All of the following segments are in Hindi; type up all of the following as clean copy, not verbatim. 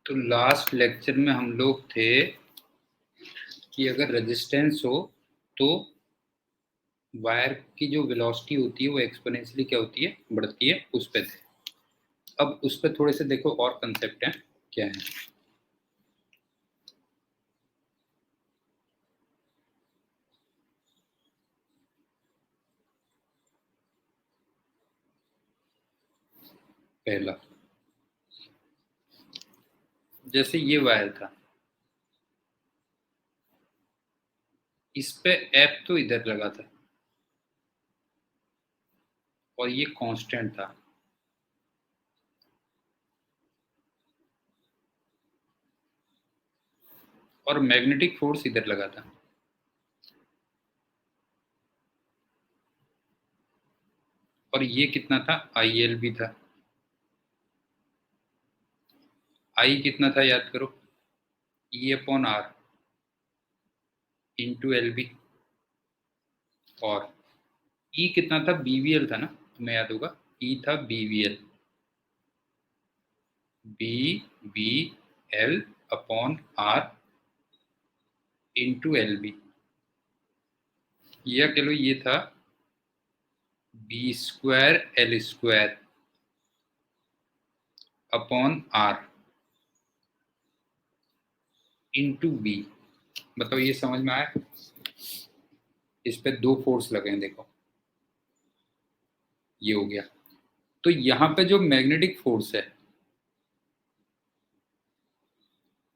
तो लास्ट लेक्चर में हम लोग थे कि अगर रेजिस्टेंस हो तो वायर की जो वेलोसिटी होती है वो एक्सपोनेंशियली क्या होती है, बढ़ती है। उस पे थे। अब उस पे थोड़े से देखो और कंसेप्ट हैं क्या है। पहला, जैसे ये वायर था, इस पे एफ तो इधर लगा था और ये कांस्टेंट था, और मैग्नेटिक फोर्स इधर लगा था। और ये कितना था, आई एल भी था। आई कितना था याद करो, E upon R into L B. और ई कितना था, बीवीएल था ना, तुम्हें याद होगा, ई था BVL, B B L upon R into L B. या कह लो ये था B square L square upon R into B. बताओ ये समझ में आया। इस पे दो फोर्स लगे हैं, देखो ये हो गया। तो यहाँ पे जो मैग्नेटिक फोर्स है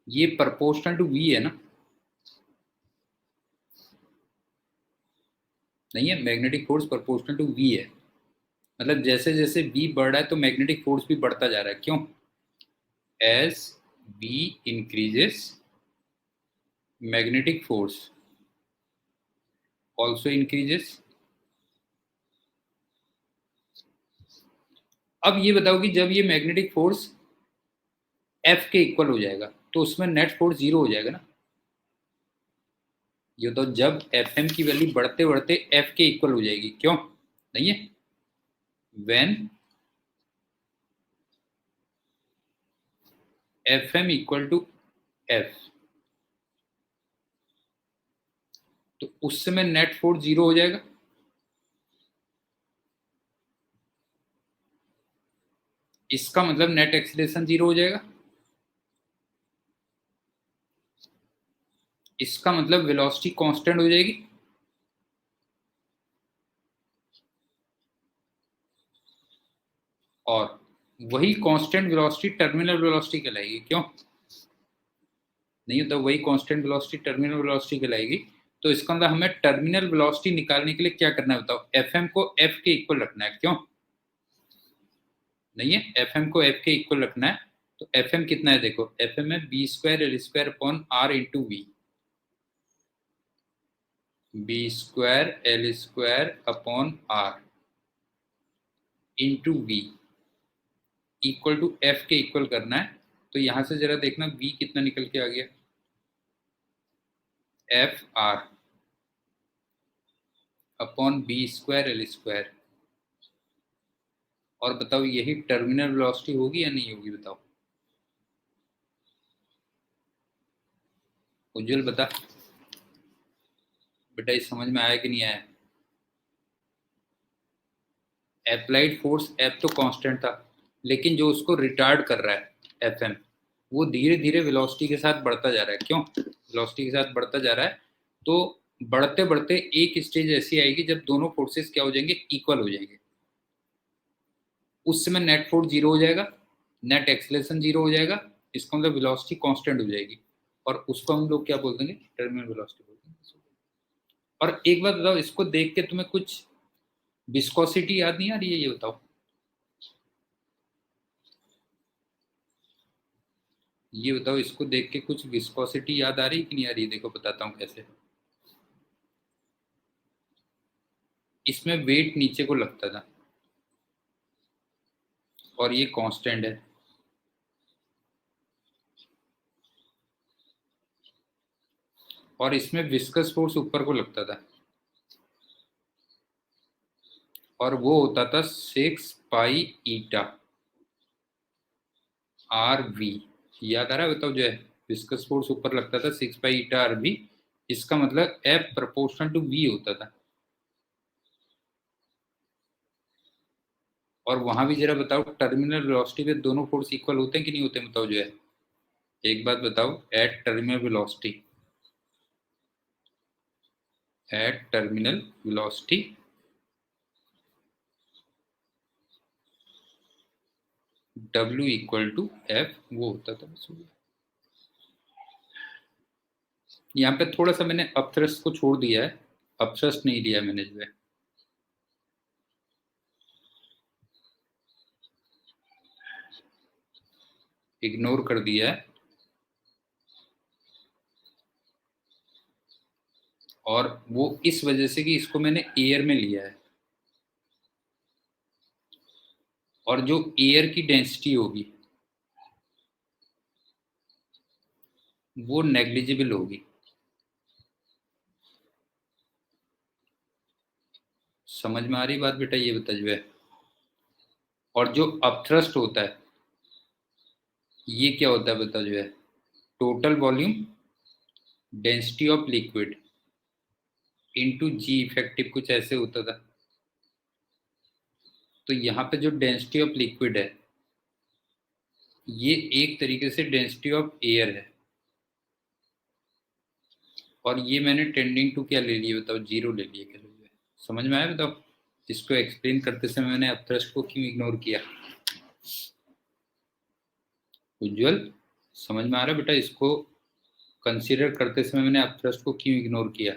ये प्रोपोर्शनल टू वी है ना, नहीं है, magnetic force proportional to V है। मतलब जैसे जैसे वी बढ़ रहा है तो मैग्नेटिक फोर्स भी बढ़ता जा रहा है। क्यों? As V increases magnetic force also increases. अब ये बताओ कि जब ये मैग्नेटिक फोर्स एफ के इक्वल हो जाएगा तो उसमें नेट फोर्स जीरो हो जाएगा ना। ये तो जब एफ एम की वैल्यू बढ़ते बढ़ते एफ के इक्वल हो जाएगी, क्यों नहीं है, when F M equal to F, तो उस समय नेट फोर्स जीरो हो जाएगा। इसका मतलब नेट एक्सीलरेशन जीरो हो जाएगा। इसका मतलब वेलोसिटी कांस्टेंट हो जाएगी। और वही कांस्टेंट वेलोसिटी टर्मिनल वेलोसिटी कहलाएगी। क्यों नहीं होता, वही कांस्टेंट वेलोसिटी टर्मिनल वेलोसिटी कहलाएगी। तो इसका मतलब हमें टर्मिनल वेलोसिटी निकालने के लिए क्या करना है बताओ, एफ एम को एफ के इक्वल रखना है। क्यों नहीं है, एफ एम को एफ के इक्वल रखना है। तो एफ एम कितना है, देखो एफ एम है B square L square upon R into V. B square L square upon R into V equal to F के इक्वल करना है। तो यहां से जरा देखना वी कितना निकल के आ गया, F R upon B square L square. और बताओ यही टर्मिनल वेलोसिटी होगी या नहीं होगी, बताओ उज्जवल बता। बेटा ये समझ में आया कि नहीं आया। अप्लाइड फोर्स एफ तो कांस्टेंट था, लेकिन जो उसको रिटार्ड कर रहा है एफ एम, वो धीरे धीरे वेलोसिटी के साथ बढ़ता जा रहा है। क्यों वेलोसिटी के साथ बढ़ता जा रहा है, तो बढ़ते बढ़ते एक स्टेज ऐसी आएगी जब दोनों फोर्सेस क्या हो जाएंगे, इक्वल हो जाएंगे। उस समय नेट फोर्स जीरो हो जाएगा, नेट एक्सेलरेशन जीरो हो जाएगा। इसका मतलब वेलोसिटी कांस्टेंट हो जाएगी, और उसको हम लोग क्या बोल देंगे, टर्मिनल वेलोसिटी बोल देंगे। और एक बात बताओ, इसको देख के तुम्हें कुछ विस्कोसिटी याद नहीं आ रही है, ये बताओ। ये बताओ, इसको देख के कुछ विस्कोसिटी याद आ रही कि नहीं आ रही, देखो बताता हूँ कैसे। इसमें वेट नीचे को लगता था और ये कांस्टेंट है। और इसमें विस्कस फोर्स ऊपर को लगता था, और वो होता था 6 पाई ईटा आर वी। याद आ रहा है? बताओ जो है विस्कस फोर्स ऊपर लगता था 6 पाई ईटा आर भी, इसका मतलब F प्रोपोर्शनल टू V होता था। और वहां भी जरा बताओ टर्मिनल वेलोसिटी पे दोनों फोर्स इक्वल होते हैं कि नहीं होते? बताओ जो है, एक बात बताओ, at terminal velocity W equal to F वो होता था बस। यहाँ पे थोड़ा सा मैंने अपथ्रस्ट को छोड़ दिया है, अपथ्रस्ट नहीं लिया मैंने जो है। इग्नोर कर दिया है, और वो इस वजह से कि इसको मैंने एयर में लिया है, और जो एयर की डेंसिटी होगी वो नेग्लिजिबल होगी। समझ में आ रही बात बेटा? ये बता जो है। और जो अपथ्रस्ट होता है ये क्या होता है बता जो है? Total volume density of liquid into ji effective, कुछ ऐसे होता था। तो यहाँ पे जो डेंसिटी ऑफ लिक्विड है ये एक तरीके से डेंसिटी ऑफ एयर है, और ये मैंने टेंडिंग टू क्या ले लिया बताओ? जीरो ले लिया। क्या ले लिया? समझ में आया बताओ? इसको एक्सप्लेन करते समय मैंने अपथ्रस्ट को क्यों इग्नोर किया? उज्जवल, समझ में आ रहा है बेटा? इसको कंसीडर करते समय मैंने अपथ्रस्ट को क्यों इग्नोर किया?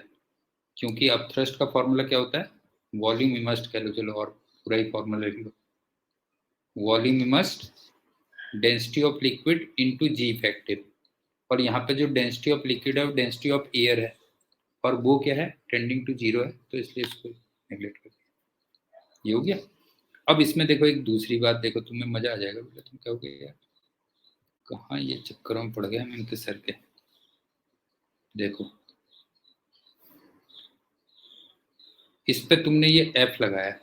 क्योंकि अपथ्रस्ट का फॉर्मूला क्या होता है? वॉल्यूम इमर्स्ड कह लो, चलो और पूरा ही फॉर्मूला लिख लो। Volume immersed density of liquid into ji effective, और यहाँ पे जो डेंसिटी ऑफ लिक्विड है वो डेंसिटी ऑफ एयर है, और वो क्या है? टेंडिंग टू जीरो है, तो इसलिए इसको नेग्लेक्ट कर दिया। ये हो गया। अब इसमें देखो एक दूसरी बात, देखो तुम्हें मजा आ जाएगा बेटा। तुम कहोगे यार कहाँ ये चक्करों में पड़ गए हम इनके सर के। देखो इस पे तुमने ये F लगाया,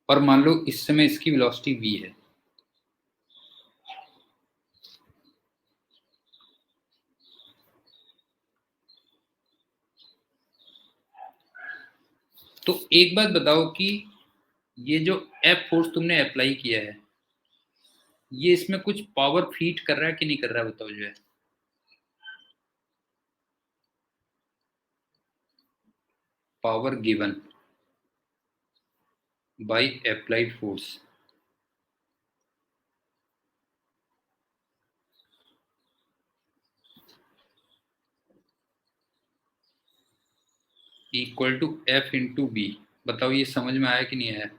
और मान लो इस समय इसकी वेलोसिटी V है। तो एक बात बताओ कि ये जो F फोर्स तुमने अप्लाई किया है ये इसमें कुछ पावर फीड कर रहा है कि नहीं कर रहा है? बताओ जो है। Power given by applied force equal to F into B. बताओ ये समझ में आया कि नहीं आया?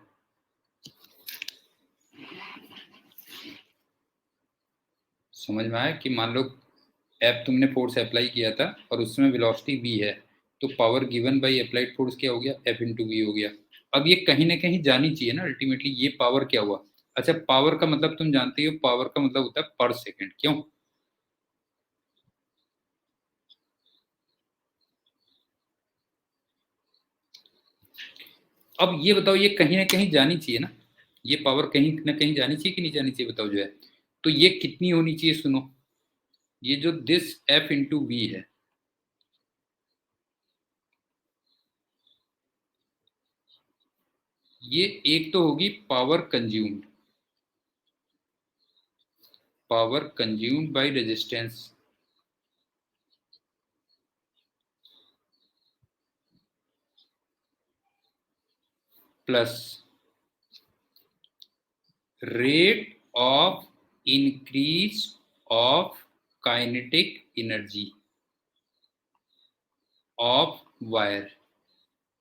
समझ में आया कि मान लो F तुमने फोर्स अप्लाई किया था और उसमें वेलोसिटी V है, तो power given by applied force क्या हो गया? F इंटू वी हो गया। अब ये कहीं ना कहीं जानी चाहिए ना अल्टीमेटली, ये पावर क्या हुआ? अच्छा, पावर का मतलब तुम जानते हो, पावर का मतलब होता है पर सेकेंड। क्यों? अब ये बताओ ये कहीं ना कहीं जानी चाहिए ना, ये पावर कहीं ना कहीं जानी चाहिए कि नहीं जानी चाहिए? बताओ जो है। तो ये कितनी होनी चाहिए? सुनो, ये जो दिस F इंटू वी है, ये एक तो होगी power consumed by resistance, plus rate of increase of kinetic energy of wire.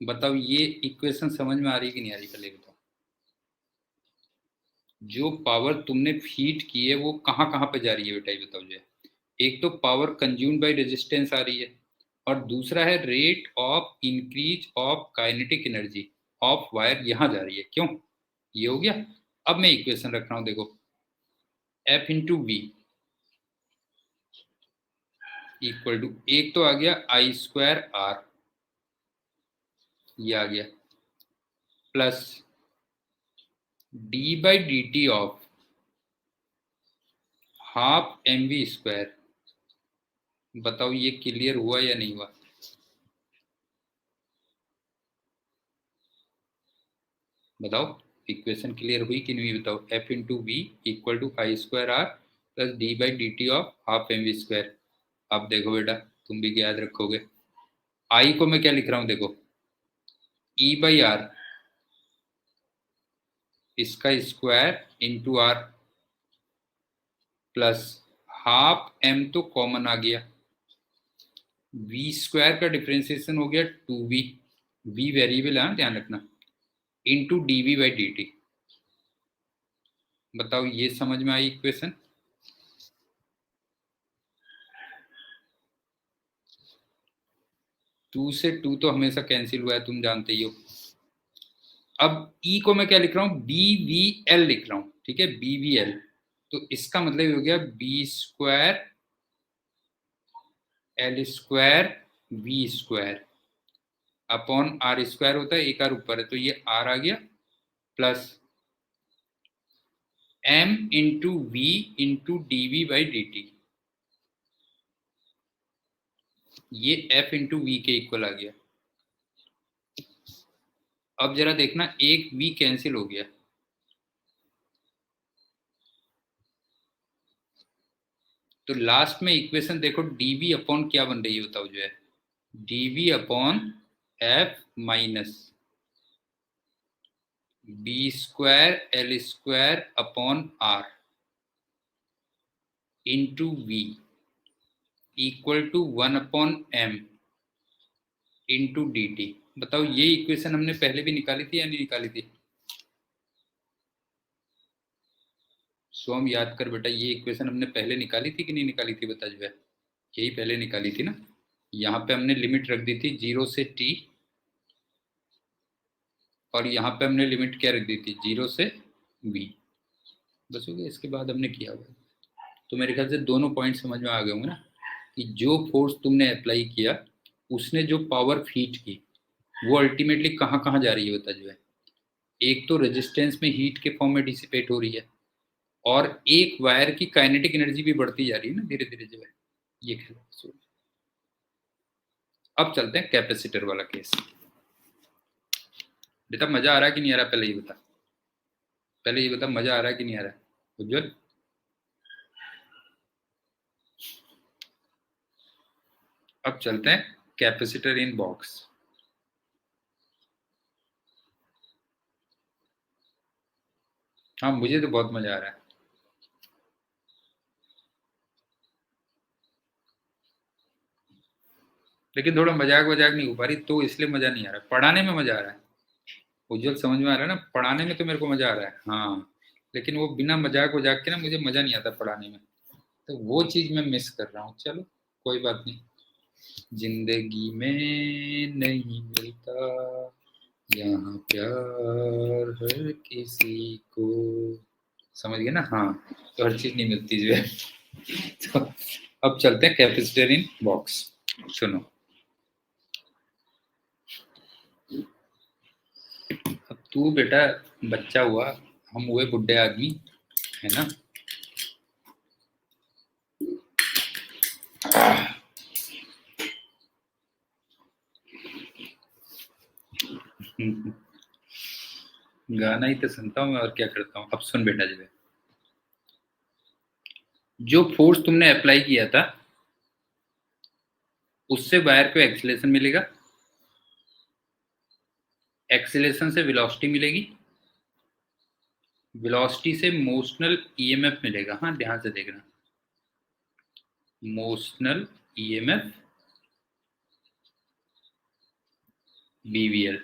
बताओ ये इक्वेशन समझ में आ रही कि नहीं आ रही? पहले बताओ, जो पावर तुमने फीड की है वो कहाँ कहाँ पे जा रही है बेटा? ये बताओ जो है। एक तो पावर कंज्यूम्ड बाय रेजिस्टेंस आ रही है, और दूसरा है rate of increase of kinetic energy of wire, यहां जा रही है। क्यों? ये हो गया। अब मैं इक्वेशन रख रहा हूं, देखो F into V equal to, एक तो आ गया आई स्क्वायर आर, ये आ गया, plus D by D T of half M V square. बताओ ये क्लियर हुआ या नहीं हुआ? बताओ इक्वेशन क्लियर हुई कि नहीं? बताओ F into V equal to I square R plus D by D T of half M V square. अब देखो बेटा, तुम भी याद रखोगे। आई को मैं क्या लिख रहा हूं, देखो ई बाई आर, इसका square into R plus half M तो कॉमन आ गया, वी स्क्वायर का डिफ्रेंसिएशन हो गया 2v, वी वेरिएबल है ध्यान रखना, into D V by D T. बताओ ये समझ में आई इक्वेशन? टू से टू तो हमेशा कैंसिल हुआ है, तुम जानते ही हो। अब ई को मैं क्या लिख रहा हूं, बी वी एल लिख रहा हूं, ठीक है, बी वी एल। तो इसका मतलब हो गया B square L square V square upon R square होता है, एक आर ऊपर है तो ये आर आ गया, plus M into V into D V by D T, ये एफ इंटू वी के इक्वल आ गया। अब जरा देखना, एक वी कैंसिल हो गया, तो लास्ट में इक्वेशन देखो डीवी अपॉन क्या बन रही है बताओ, जो है D V upon F minus B square L square upon R into V equal to 1/m into D T. बताओ ये इक्वेशन हमने पहले भी निकाली थी या नहीं निकाली थी? सोम याद कर बेटा, ये इक्वेशन हमने पहले निकाली थी कि नहीं निकाली थी? बता जो है, यही पहले निकाली थी ना। यहाँ पे हमने लिमिट रख दी थी 0 से t, और यहाँ पे हमने लिमिट क्या रख दी थी, 0 से v। बस हो गया, इसके बाद हमने किया हुआ। तो मेरे ख्याल से दोनों पॉइंट समझ में आ गए होंगे ना, कि जो फोर्स तुमने अप्लाई किया उसने जो पावर फीड की वो अल्टीमेटली कहाँ कहाँ जा रही है बता जो है। एक तो रेजिस्टेंस में हीट के फॉर्म में डिसिपेट हो रही है, और एक वायर की काइनेटिक एनर्जी भी बढ़ती जा रही है ना धीरे धीरे जो है, ये खेल। अब चलते हैं कैपेसिटर वाला केस। बेटा मजा आ रहा है कि नहीं आ रहा, पहले ये बता, पहले ये बता मजा आ रहा है कि नहीं आ रहा है उज्जवल? अब चलते हैं कैपेसिटर इन बॉक्स। हाँ मुझे तो बहुत मजा आ रहा है, लेकिन थोड़ा मजाक वजाक नहीं हो पा रही तो इसलिए मजा नहीं आ रहा, पढ़ाने में मजा आ रहा है। उज्जवल समझ में आ रहा है ना, पढ़ाने में तो मेरे को मजा आ रहा है हाँ, लेकिन वो बिना मजाक वजाक के ना मुझे मजा नहीं आता पढ़ाने में, तो वो चीज मैं मिस कर रहा हूँ। चलो कोई बात नहीं, जिंदगी में नहीं मिलता यहाँ प्यार हर किसी को, समझ गए ना? हाँ, तो हर चीज नहीं मिलती जो है। तो अब चलते हैं कैपेसिटर इन बॉक्स। सुनो, अब तू बेटा बच्चा हुआ, हम हुए बुढ़े आदमी, है ना? गाना ही तो सुनता हूँ मैं, और क्या करता हूँ। अब सुन बेटा जो है, जो फोर्स तुमने अप्लाई किया था उससे वायर को एक्सीलरेशन मिलेगा, एक्सीलरेशन से वेलोसिटी मिलेगी, वेलोसिटी से मोशनल ईएमएफ मिलेगा। हाँ ध्यान से देखना, मोशनल ईएमएफ बीवीएल,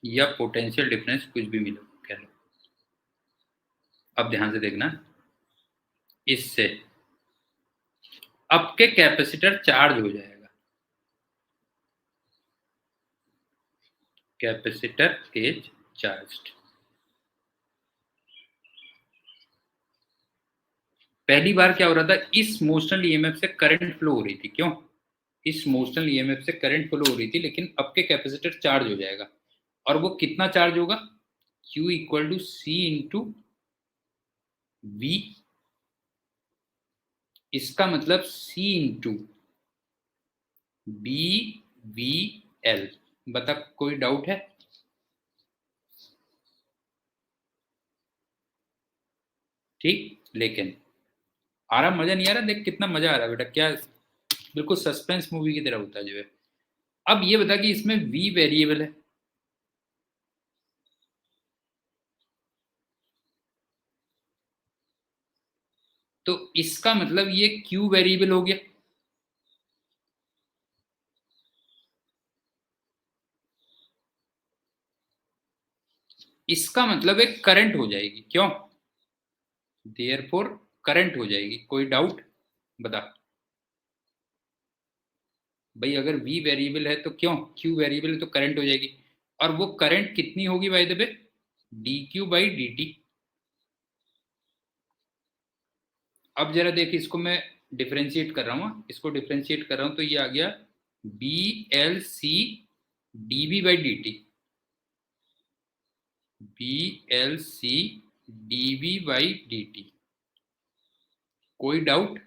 या पोटेंशियल डिफरेंस, कुछ भी मिलो कह लो। अब ध्यान से देखना, इससे आपके कैपेसिटर चार्ज हो जाएगा, कैपेसिटर इज चार्ज्ड। पहली बार क्या हो रहा था, इस मोशनल ईएमएफ से करंट फ्लो हो रही थी, क्यों? इस मोशनल ईएमएफ से करंट फ्लो हो रही थी, लेकिन अब के कैपेसिटर चार्ज हो जाएगा, और वो कितना चार्ज होगा, Q equal to C into v, इसका मतलब c into B V L. बता, कोई डाउट है? ठीक, लेकिन आ रहा, मजा नहीं आ रहा? देख कितना मजा आ रहा है बेटा, क्या बिल्कुल सस्पेंस मूवी की तरह होता है जो है। अब ये बता कि इसमें v वेरिएबल है, तो इसका मतलब ये q वेरिएबल हो गया। इसका मतलब एक करंट हो जाएगी, क्यों? देयरफॉर करंट हो जाएगी। कोई डाउट? बता भाई, अगर v वेरिएबल है तो क्यों, q वेरिएबल है तो करंट हो जाएगी। और वो करंट कितनी होगी बाय द वे? dq/dt। अब जरा देख, इसको मैं डिफ्रेंशिएट कर रहा हूँ, इसको डिफ्रेंशिएट कर रहा हूँ, तो ये आ गया BLC/dV/dt। BLC/dV/dt। कोई डाउट?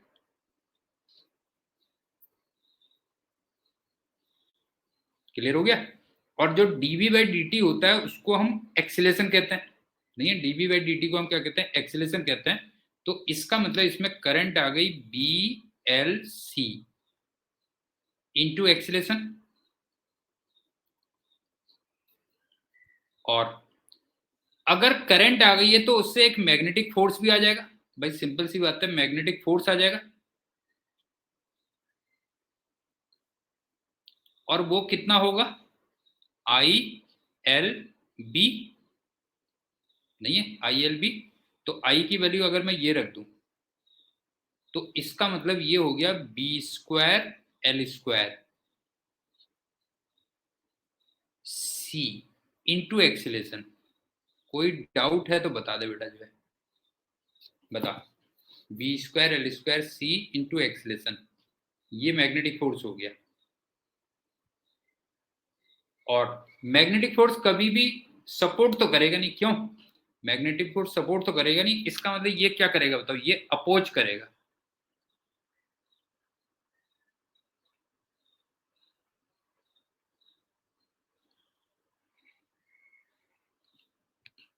क्लियर हो गया? और जो dV/dt होता है उसको हम एक्सीलरेशन कहते हैं। नहीं है, dV/dt को हम क्या कहते हैं? एक्सीलरेशन कहते हैं। तो इसका मतलब इसमें करंट आ गई BLC इंटू एक्सीलरेशन। और अगर करंट आ गई है तो उससे एक मैग्नेटिक फोर्स भी आ जाएगा। भाई सिंपल सी बात है, मैग्नेटिक फोर्स आ जाएगा। और वो कितना होगा? ILB। नहीं है, ILB। तो I की वैल्यू अगर मैं ये रख दूं, तो इसका मतलब ये हो गया B²L² C इंटू एक्सीलरेशन। कोई डाउट है तो बता दे बेटा जो है, बता। B²L² C इंटू एक्सीलरेशन, ये मैग्नेटिक फोर्स हो गया। और मैग्नेटिक फोर्स कभी भी सपोर्ट तो करेगा नहीं, क्यों? मैग्नेटिक फोर्स सपोर्ट तो करेगा नहीं, इसका मतलब ये क्या करेगा बताओ? ये अपोज करेगा।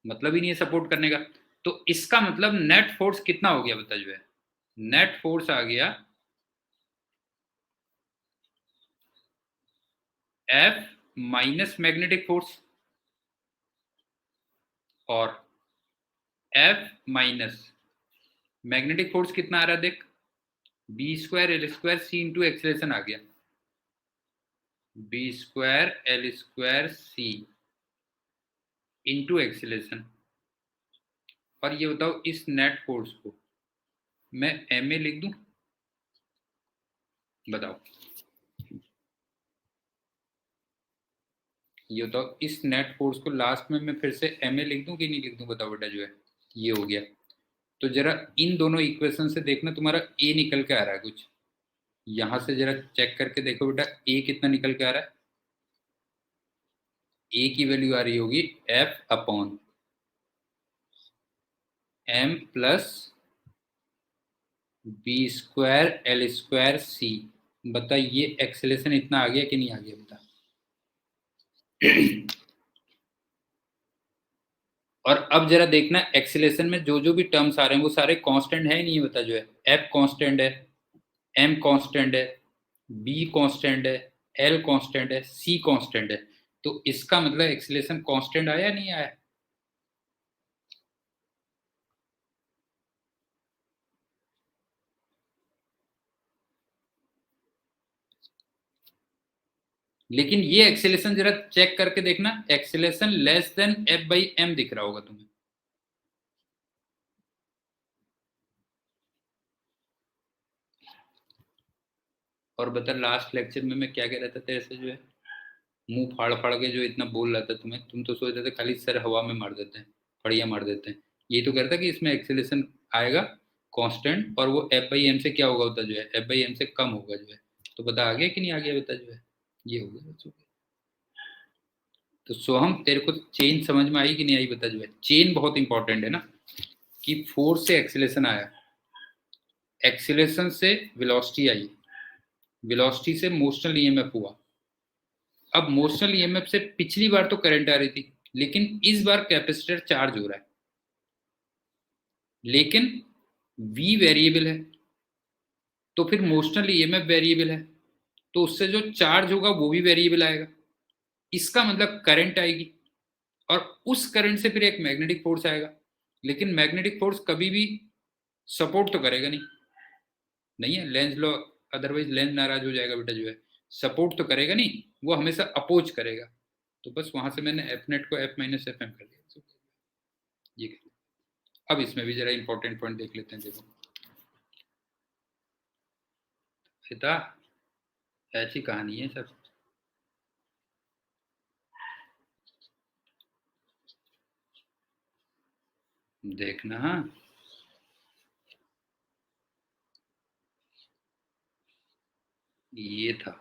मतलब ही नहीं है सपोर्ट करने का। तो इसका मतलब नेट फोर्स कितना हो गया बता जो है? नेट फोर्स आ गया F माइनस मैग्नेटिक फोर्स, और F माइनस मैग्नेटिक फोर्स कितना आ रहा है देख, B²L² C इंटू एक्सीलरेशन आ गया। B²L² C into acceleration. और ये बताओ, इस नेट फोर्स को मैं ma लिख दूं? बताओ, ये बताओ, इस नेट फोर्स को लास्ट में मैं फिर से ma लिख दूं कि नहीं लिख दूं? बताओ बेटा जो है, ये हो गया। तो जरा इन दोनों इक्वेशन से देखना, तुम्हारा a निकल के आ रहा है कुछ। यहां से जरा चेक करके देखो बेटा, a कितना निकल के आ रहा है? a की वैल्यू आ रही होगी F/m प्लस B²L²C। बता, ये एक्सेलेशन इतना आ गया कि नहीं आ गया? बता। और अब जरा देखना, एक्सेलेशन में जो जो भी टर्म्स आ रहे हैं वो सारे कांस्टेंट है नहीं है? बता जो है, F कांस्टेंट है, M कांस्टेंट है, B कांस्टेंट है, L कांस्टेंट है, C कांस्टेंट है। तो इसका मतलब एक्सेलेशन कांस्टेंट आया नहीं आया? लेकिन ये एक्सेलेशन जरा चेक करके देखना, एक्सेलेशन लेस देन F/m दिख रहा होगा तुम्हें। और बता, लास्ट लेक्चर में मैं क्या कह रहा था तेरे से जो है, मुंह फाड़ फाड़ के जो इतना बोल रहा था तुम्हें, तुम तो सोच रहे थे खाली सर हवा में मार देते हैं, फड़िया मार देते हैं। ये तो कहता कि इसमें एक्सेलेशन आएगा कांस्टेंट, और वो F/m से क्या होगा होता जो है, F/m से कम होगा जो है। तो बता, आ गया कि नहीं आ गया? बता जो है, ये हो गया, बस हो गया। तो सोहम, तेरे को चेन समझ में आई कि नहीं आई? बता जो है, चेन बहुत इंपॉर्टेंट है ना। कि फोर्स से एक्सीलरेशन आया, एक्सीलरेशन से वेलोसिटी आई, वेलोसिटी से मोशनल ईएमएफ हुआ। अब मोशनल ईएमएफ से पिछली बार तो करंट आ रही थी, लेकिन इस बार कैपेसिटर चार्ज हो रहा है, लेकिन V वेरिएबल है, तो फिर मोशनल ईएमएफ वेरिएबल है, तो उससे जो चार्ज होगा वो भी वेरिएबल आएगा। इसका मतलब करंट आएगी, और उस करंट से फिर एक मैग्नेटिक फोर्स आएगा। लेकिन मैग्नेटिक फोर्स कभी भी सपोर्ट तो करेगा नहीं, नहीं है लेंज लॉ, अदरवाइज लेंज नाराज हो जाएगा बेटा, जो है सपोर्ट तो करेगा नहीं, वो हमेशा अपोज करेगा। तो बस वहां से मैंने एफ नेट को F माइनस एफ एम कर दिया। ये अब इसमें भी जरा इंपॉर्टेंट पॉइंट देख लेते हैं। देखो बेटा, ऐसी कहानी है सब। देखना हाँ, ये था,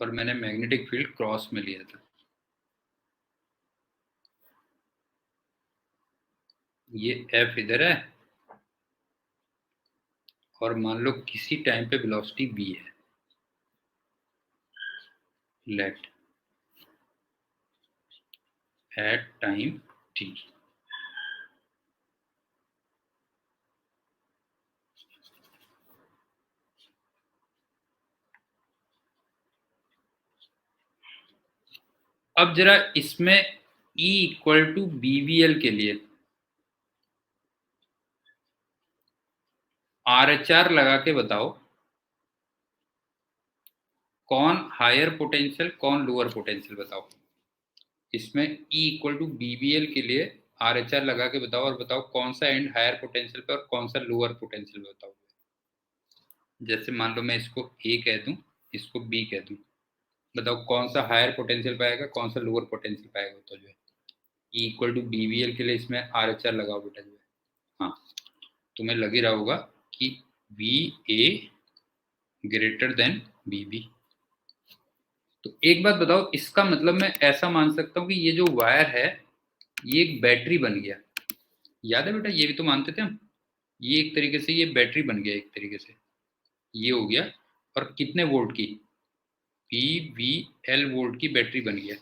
और मैंने मैग्नेटिक फील्ड क्रॉस में लिया था। ये F इधर है, और मान लो किसी टाइम पे वेलोसिटी v है, लेट एट टाइम t। अब जरा इसमें E इक्वल टू BVL के लिए RHR लगा के बताओ कौन हायर पोटेंशियल कौन लोअर पोटेंशियल, बताओ। इसमें E इक्वल टू BVL के लिए RHR लगा के बताओ, और बताओ कौन सा एंड हायर पोटेंशियल पे और कौन सा लोअर पोटेंशियल पे, बताओ। जैसे मान लो मैं इसको A कह दूं, इसको B कह दूं, बताओ कौन सा हायर पोटेंशियल पाएगा, कौन सा लोअर पोटेंशियल पाएगा, तो जो है E इक्वल टू BVL के लिए इसमें RHR लगाओ बेटा, जो है हाँ, तुम्हें लग ही रहा होगा कि VA ग्रेटर देन BB। तो एक बात बताओ, इसका मतलब मैं ऐसा मान सकता हूँ कि ये जो वायर है ये एक बैटरी बन गया। याद है बेटा, ये भी तो मानते थे हम, ये एक तरीके से ये बैटरी बन गया, एक तरीके से ये हो गया। और कितने वोल्ट की, PVL वोल्ट की बैटरी बन गया।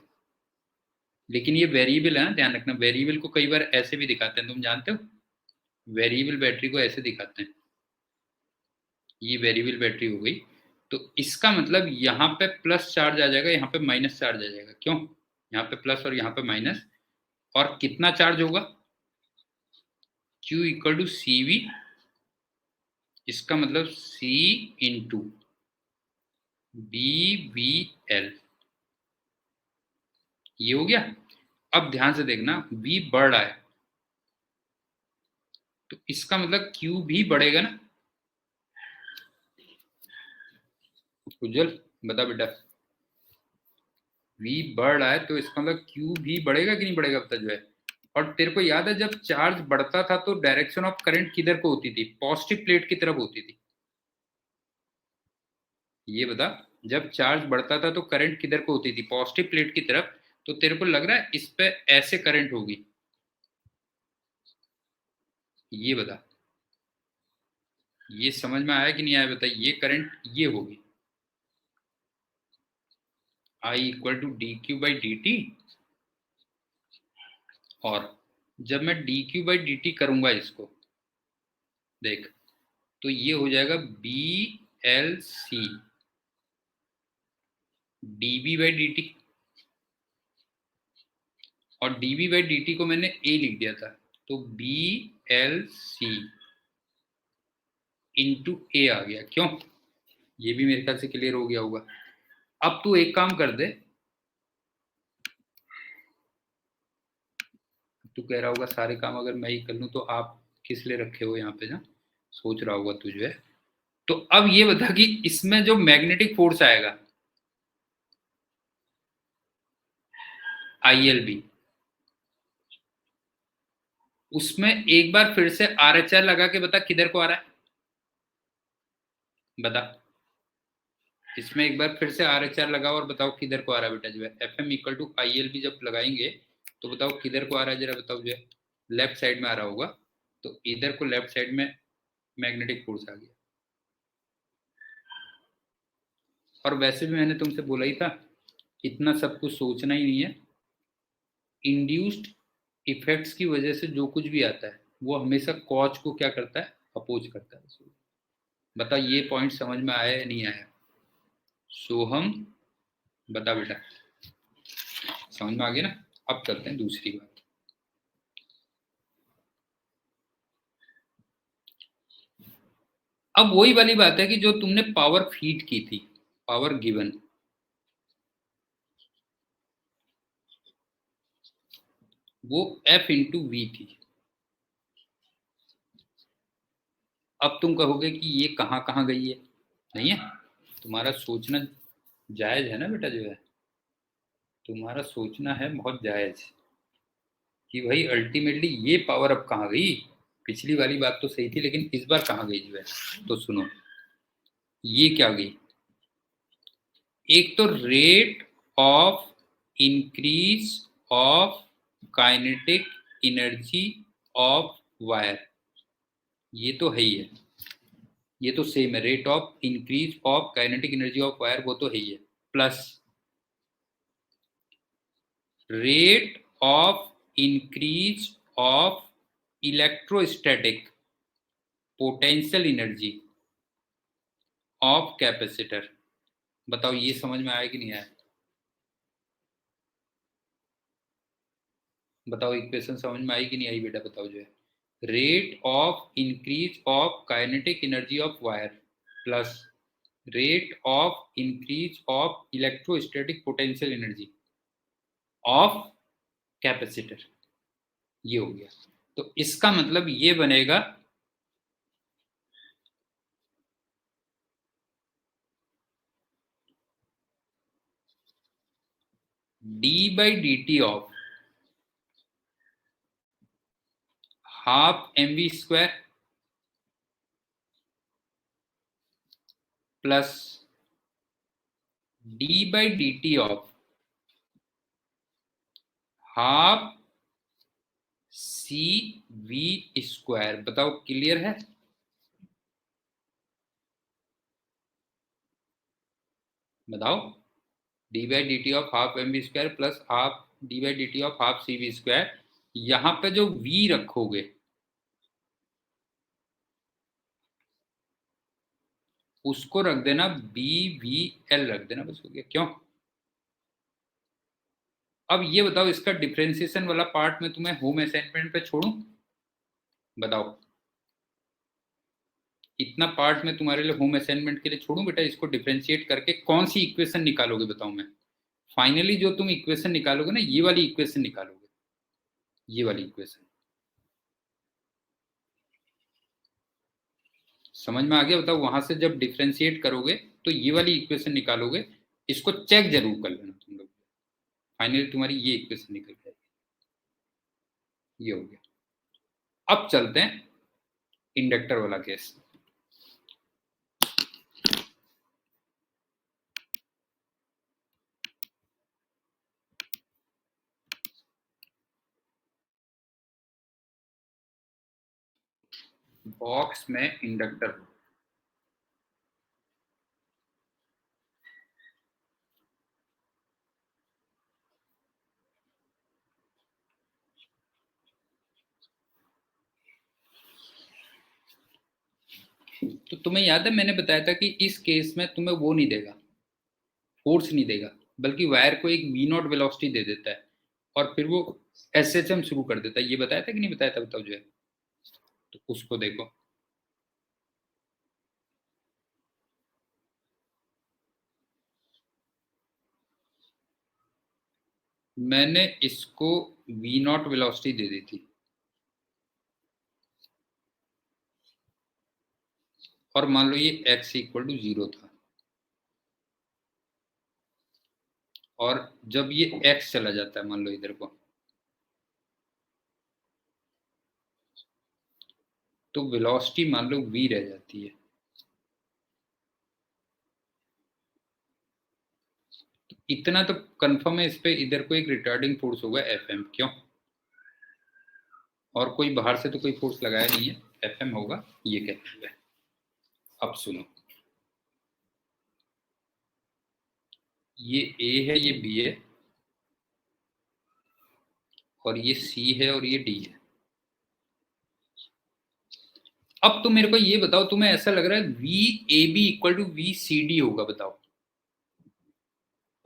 लेकिन ये वेरिएबल है ना, ध्यान रखना, वेरिएबल को कई बार ऐसे भी दिखाते हैं, तुम जानते हो, वेरिएबल बैटरी को ऐसे दिखाते हैं। ये वेरिएबल बैटरी हो गई, तो इसका मतलब यहाँ पे प्लस चार्ज आ जाएगा, यहाँ पे माइनस चार्ज आ जाएगा। क्यों, यहाँ पे प्लस और यहाँ पे माइनस, और कितना चार्ज होगा, Q इक्वल टू CV, इसका मतलब C इंटू BVL, ये हो गया। अब ध्यान से देखना, V बढ़ रहा है, तो इसका मतलब Q भी बढ़ेगा ना। उज्जवल बता बेटा, V बढ़ रहा है तो इसका मतलब Q भी बढ़ेगा कि नहीं बढ़ेगा, बता जो है। और तेरे को याद है जब चार्ज बढ़ता था तो डायरेक्शन ऑफ करंट किधर को होती थी, पॉजिटिव प्लेट की तरफ होती थी। ये बता, जब चार्ज बढ़ता था तो करंट किधर को होती थी, पॉजिटिव प्लेट की तरफ। तो तेरे को लग रहा है इस पे ऐसे करंट होगी, ये बता, ये समझ में आया कि नहीं आया, बता। ये करंट ये होगी, I equal to DQ by DT। और जब मैं DQ बाई DT करूंगा इसको, देख, तो ये हो जाएगा BLC DB बाई DT। और DB बाई DT को मैंने A लिख दिया था, तो BLC इंटू A आ गया। क्यों, ये भी मेरे ख्याल से क्लियर हो गया होगा। अब तू एक काम कर दे, तू कह रहा होगा सारे काम अगर मैं ही कर लूं तो आप किस लिए रखे हो यहाँ पे, ना सोच रहा होगा तुझे। तो अब ये बता कि इसमें जो मैग्नेटिक फोर्स आएगा ILB, उसमें एक बार फिर से RHR लगा के बता किधर को आ रहा है, बता। इसमें एक बार फिर से RHR लगाओ और बताओ किधर को आ रहा है बेटा, जो है FM इक्वल टू ILB जब लगाएंगे तो बताओ किधर को आ रहा है, जरा बताओ, जो है लेफ्ट साइड में आ रहा होगा, तो इधर को लेफ्ट साइड में मैग्नेटिक फोर्स आ गया। और वैसे भी मैंने तुमसे बोला ही था, इतना सब कुछ सोचना ही नहीं है। इंड्यूस्ड इफेक्ट्स की वजह से जो कुछ भी आता है वो हमेशा कॉज को क्या करता है, अपोज करता है। बता ये पॉइंट समझ में आया या नहीं आया? सोहम बता बेटा, समझ में आ गया ना? अब करते हैं दूसरी बात। अब वही वाली बात है कि जो तुमने पावर फीड की थी, पावर गिवन, वो F इंटू वी थी। अब तुम कहोगे कि ये कहाँ कहाँ गई है, नहीं है? तुम्हारा सोचना जायज है ना बेटा, जो है तुम्हारा सोचना है बहुत जायज कि भाई अल्टीमेटली ये पावर अब कहाँ गई। पिछली वाली बात तो सही थी, लेकिन इस बार कहाँ गई जो है? तो सुनो, ये क्या गई? एक तो rate of increase of kinetic energy of wire, ये तो है ही है, ये तो सेम है, rate of increase of kinetic energy of wire, वो तो है ही है, plus rate of increase of electrostatic potential energy of capacitor. बताओ ये समझ में आया कि नहीं आया? बताओ इक्वेशन समझ में आई कि नहीं आई बेटा? बताओ जो है rate of increase of kinetic energy of wire plus rate of increase of electrostatic potential energy of capacitor, ये हो गया। तो इसका मतलब ये बनेगा d/dt of half mv² plus d/dt of half cv²। बताओ क्लियर है? बताओ d/dt of half mv² plus half d/dt of half cv²। यहाँ पे जो v रखोगे उसको रख देना bvl रख देना, बस हो गया। क्यों? अब ये बताओ, इसका डिफरेंशिएशन वाला पार्ट मैं तुम्हें होम असाइनमेंट पे छोड़ूं? बताओ, इतना पार्ट मैं तुम्हारे लिए होम असाइनमेंट के लिए छोड़ूं बेटा? इसको डिफरेंशिएट करके कौन सी इक्वेशन निकालोगे बताओ? मैं फाइनली जो तुम इक्वेशन निकालोगे ना, ये वाली इक्वेशन निकालोगे, ये वाली इक्वेशन। समझ में आ गया? बताओ, वहां से जब डिफरेंशिएट करोगे तो ये वाली इक्वेशन निकालोगे। इसको चेक जरूर कर लेना तुम लोग, फाइनली तुम्हारी ये इक्वेशन निकल जाएगी। ये हो गया। अब चलते हैं इंडक्टर वाला केस। बॉक्स में इंडक्टर, तो तुम्हें याद है मैंने बताया था कि इस केस में तुम्हें वो नहीं देगा, फोर्स नहीं देगा, बल्कि वायर को एक वी नॉट वेलोसिटी दे देता है और फिर वो एसएचएम शुरू कर देता है। ये बताया था कि नहीं बताया था? बताओ जो है, तो उसको देखो। मैंने इसको वी नॉट वेलोसिटी दे दी थी और मान लो ये x इक्वल टू 0 था, और जब ये x चला जाता है मान लो इधर को, तो वेलोसिटी मान लो v रह जाती है। इतना तो कंफर्म है इस पे, इधर को एक रिटार्डिंग फोर्स होगा Fm, क्यों? और कोई बाहर से तो कोई फोर्स लगाया नहीं है, Fm होगा, ये कहते हैं। अब सुनो, ये A है, ये B है, और ये C है, और ये D है। अब तो मेरे को ये बताओ, तुम्हें ऐसा लग रहा है VAB इक्वल टू VCD होगा? बताओ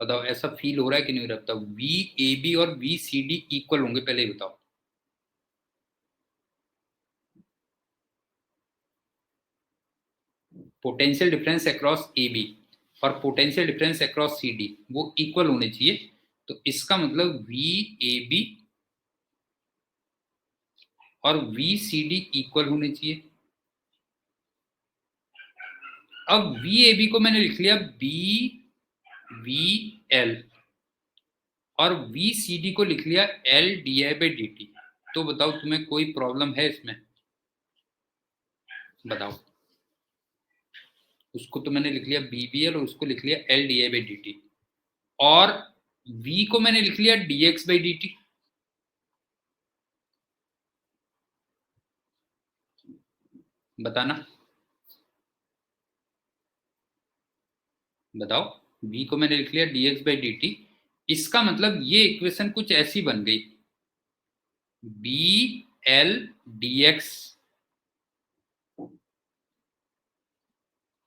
बताओ, ऐसा फील हो रहा है कि नहीं हो रहा? बताओ, VAB और VCD इक्वल होंगे, पहले ही बताओ। पोटेंशियल डिफरेंस अक्रॉस AB और पोटेंशियल डिफरेंस अक्रॉस CD वो इक्वल होने चाहिए। तो इसका मतलब VAB और VCD इक्वल होने चाहिए। अब VAB को मैंने लिख लिया BVL और VCD को लिख लिया LDI/dt। तो बताओ, तुम्हें कोई प्रॉब्लम है इसमें? बताओ। उसको तो मैंने लिख लिया BVL और उसको लिख लिया LDI/dt, और V को मैंने लिख लिया dx/dt। बताना, बताओ। V को मैंने लिख लिया dx/dt, इसका मतलब ये इक्वेशन कुछ ऐसी बन गई, BL dx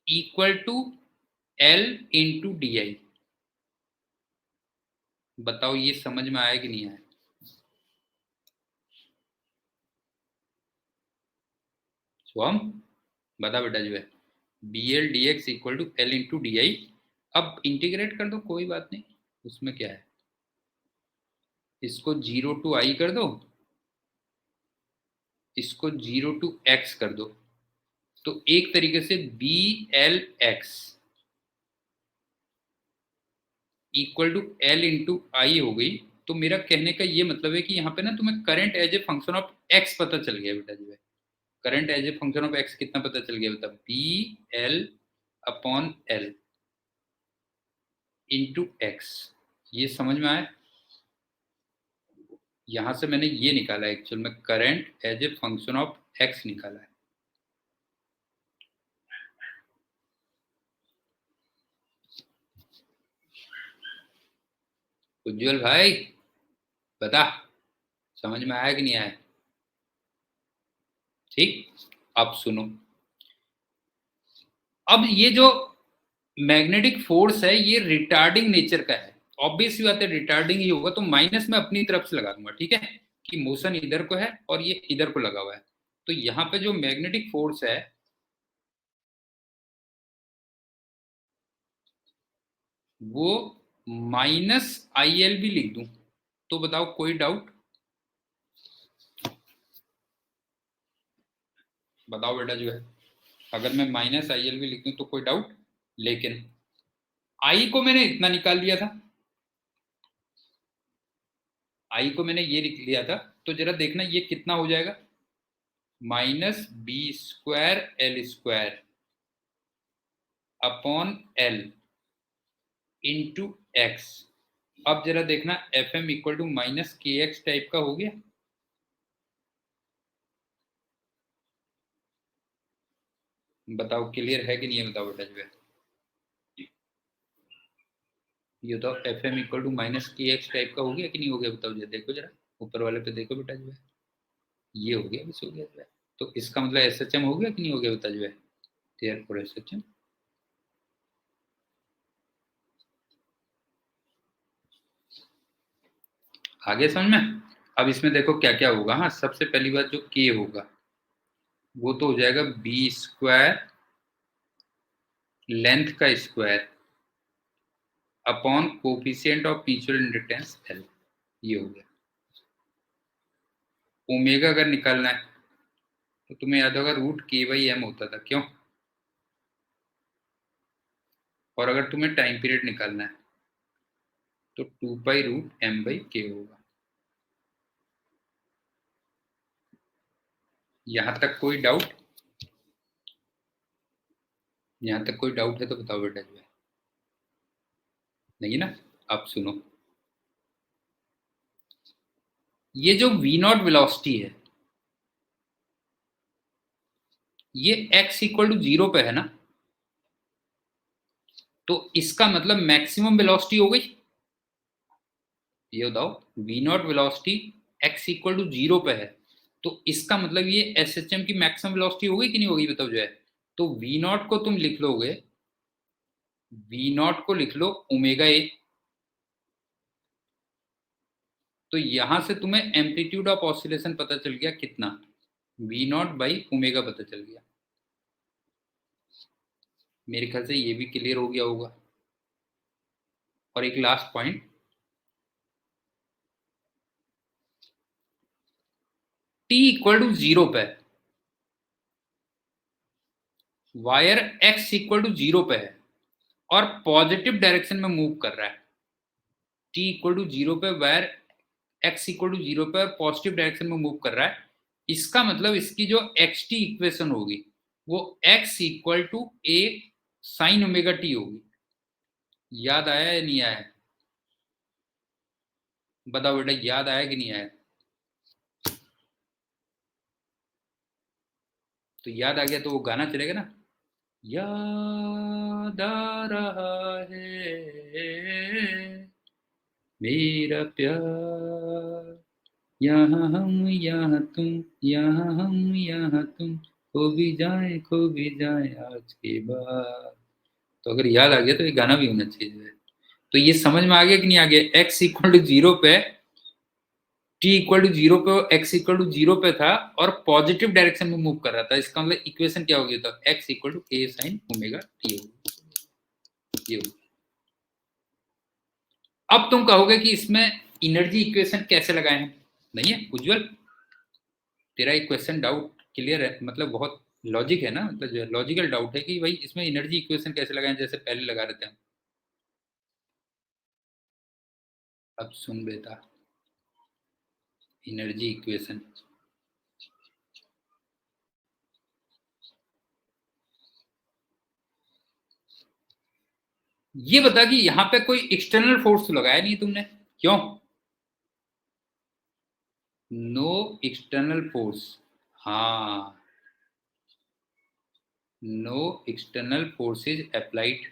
equal to L into DI। बताओ, ये समझ में आया कि नहीं आया? स्वाम, बता बेटा जो है, BL dx equal to L into DI। अब इंटीग्रेट कर दो, कोई बात नहीं, उसमें क्या है। इसको 0 टू I कर दो, इसको 0 टू x कर दो, तो एक तरीके से BLX equal to L into I हो गई। तो मेरा कहने का ये मतलब है कि यहाँ पे ना तुम्हें current as a function of x पता चल गया बेटा जो है। Current as a function of x कितना पता चल गया? बता, BL/L इंटू एक्स। ये समझ में आया? यहां से मैंने ये निकाला है, एक्चुअल में current as a function of x निकाला है। उज्जवल भाई, बता, समझ में आया कि नहीं आया? ठीक। अब सुनो, अब ये जो मैग्नेटिक फोर्स है ये रिटार्डिंग नेचर का है। ऑब्वियस सी बात है, रिटार्डिंग ही होगा, तो माइनस में अपनी तरफ से लगा दूंगा, ठीक है, कि मोशन इधर को है और ये इधर को लगा हुआ है। तो यहाँ पे जो मैग्नेटिक फोर्स है वो -IL भी लिख दूं तो बताओ, कोई डाउट? बताओ बेटा जो है, अगर मैं -IL भी लिख दूं तो कोई डाउट? लेकिन आई को मैंने इतना निकाल लिया था, आई को मैंने ये लिख लिया था, तो जरा देखना ये कितना हो जाएगा, -B²L² upon L into x. अब जरा देखना, Fm equal to -KX type का हो गया। बताओ, क्लियर है कि नहीं है? बताओ बेटा जो है, ये तो Fm equal to -KX type का हो गया कि नहीं हो गया? बताओ जरा, देखो जरा ऊपर वाले पे देखो बेटा जो है, ये हो गया, बस हो गया जो है। तो इसका मतलब SHM हो गया कि नहीं हो गया? बता जो है, देयरफॉर SHM। आगे समझ में? अब इसमें देखो क्या क्या होगा। हाँ, सबसे पहली बात जो K होगा वो तो हो जाएगा B² लेंथ का square upon coefficient of mutual inductance L। ये हो गया। ओमेगा अगर निकालना है तो तुम्हें याद होगा √K/M होता था, क्यों? और अगर तुम्हें टाइम पीरियड निकालना है तो 2π√M/K होगा। यहां तक कोई डाउट? यहां तक कोई डाउट है तो बताओ बेटा जो है, नहीं ना? अब सुनो, ये जो वी नॉट वेलोसिटी है ये x इक्वल टू 0 पे है ना, तो इसका मतलब मैक्सिमम वेलोसिटी हो गई। ये बताओ, V naught velocity x equal to 0 पे है, तो इसका मतलब ये एस एच एम की मैक्सिमम वेलोसिटी हो गई कि नहीं होगी, बताओ जो है। तो वी नॉट को तुम लिख लोगे, वी नॉट को लिख लो ओमेगा ए, तो यहां से तुम्हें एम्पलीट्यूड ऑफ ऑसिलेशन पता चल गया कितना, वी नॉट बाई ओमेगा पता चल गया। मेरे ख्याल से ये भी क्लियर हो गया होगा। और एक last point, T equal to 0 पे वायर एक्स इक्वल टू 0 पे है और पॉजिटिव डायरेक्शन में मूव कर रहा है। टी इक्वल टू 0 पे वायर एक्स इक्वल टू 0 पे और पॉजिटिव डायरेक्शन में मूव कर रहा है। इसका मतलब इसकी जो एक्स टी इक्वेशन होगी वो X equal to A sine omega T होगी। याद आया या नहीं आया, बताओ बेटा, याद आया कि नहीं आया। तो याद आ गया तो वो गाना चलेगा ना, याद आ रहा है मेरा प्यार, यहाँ हम यहाँ तुम, यहाँ हम यहाँ तुम, खो भी जाए आज के बाद। तो अगर याद आ गया तो ये गाना भी होना चाहिए जो है। तो ये समझ में आ गया कि नहीं आ गया, एक्स इक्वल टू 0 पे, टी इक्वल टू 0 पे एक्स इक्वल टू 0 पे था और पॉजिटिव डायरेक्शन में मूव कर रहा था। इसका मतलब इक्वेशन क्या होगी, तो X equal to A sine omega T होगी, ये होगी। अब तुम कहोगे कि इसमें एनर्जी इक्वेशन कैसे लगाए हैं, नहीं है उज्जवल, तेरा एक क्वेश्चन डाउट क्लियर है, मतलब बहुत लॉजिक है ना, मतलब जो लॉजिकल डाउट है कि भाई इसमें एनर्जी इक्वेशन कैसे लगाएं जैसे पहले लगा रहे थे हम। अब सुन बेटा, एनर्जी इक्वेशन, ये बता कि यहां पे कोई एक्सटर्नल फोर्स तो लगाया नहीं तुमने, क्यों, नो एक्सटर्नल फोर्स, हाँ, नो एक्सटर्नल फोर्सेज अप्लाइड।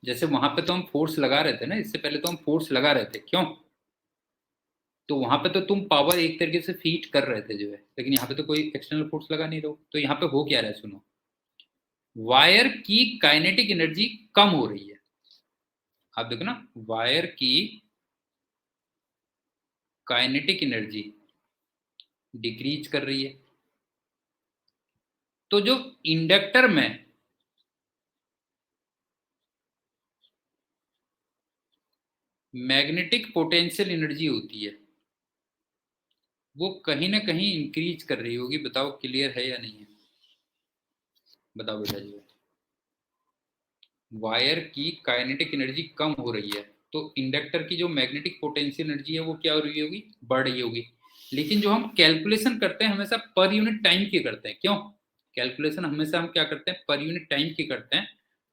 जैसे वहां पे तो हम फोर्स लगा रहे थे ना, इससे पहले तो हम फोर्स लगा रहे थे, क्यों, तो वहां पे तो तुम पावर एक तरीके से फीड कर रहे थे जो है, लेकिन यहाँ पे तो कोई एक्सटर्नल फोर्स लगा नहीं रहो, तो यहाँ पे हो क्या रहा है सुनो, वायर की काइनेटिक एनर्जी कम हो रही है। आप देखो ना, वायर की काइनेटिक एनर्जी डिक्रीज कर रही है। तो जो इंडक्टर में मैग्नेटिक पोटेंशियल एनर्जी होती है वो कहीं ना कहीं इंक्रीज कर रही होगी, बताओ क्लियर है या नहीं है, बताओ बेटा जी। वायर की काइनेटिक एनर्जी कम हो रही है तो इंडक्टर की जो मैग्नेटिक पोटेंशियल एनर्जी है वो क्या हो रही होगी, बढ़ रही होगी। लेकिन जो हम कैलकुलेशन करते हैं हमेशा पर यूनिट टाइम की करते हैं, क्यों, कैलकुलेशन हमेशा हम क्या करते हैं, पर यूनिट टाइम की करते हैं।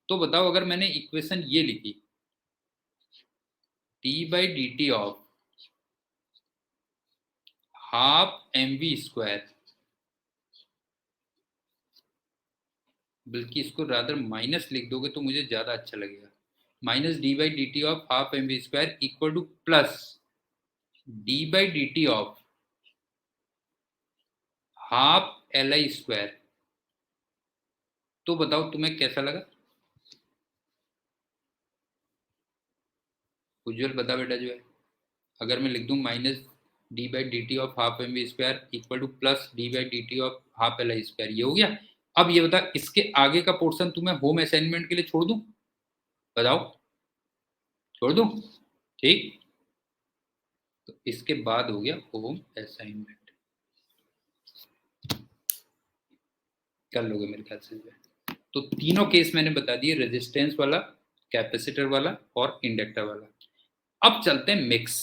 तो बताओ, अगर मैंने इक्वेशन ये लिखी, T by D T of half M V square, बल्कि इसको रादर माइनस लिख दोगे तो मुझे ज्यादा अच्छा लगेगा, minus D by D T of half M V square equal to plus D by D T of half L I square. तो बताओ तुम्हें कैसा लगा, उज्जवल बता बेटा जो है। अगर मैं लिख दूं minus D by D T of half M V square equal to plus D by D T of half L I square, ये हो गया। अब ये बता, इसके आगे का पोर्शन तुम्हें होम असाइनमेंट के लिए छोड़ दूं, बताओ, छोड़ दूं, ठीक, तो इसके बाद हो गया होम असाइनमेंट, कर लोगे मेरे ख्याल से जो है। तो तीनों केस मैंने बता दिए, रेजिस्टेंस वाला, कैपेसिटर वाला और इंडक्टर वाला। अब चलते हैं मिक्स।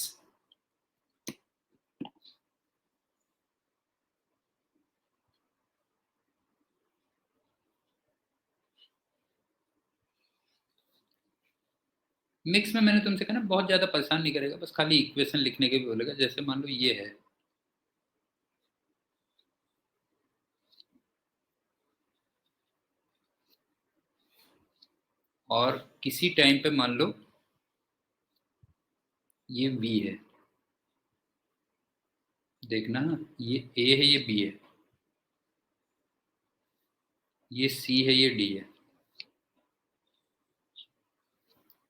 मिक्स में मैंने तुमसे कहा ना बहुत ज्यादा परेशान नहीं करेगा, बस खाली इक्वेशन लिखने के भी बोलेगा। जैसे मान लो ये है, और किसी टाइम पे मान लो ये v है, देखना ना, ये a है, ये b है, ये c है, ये d है।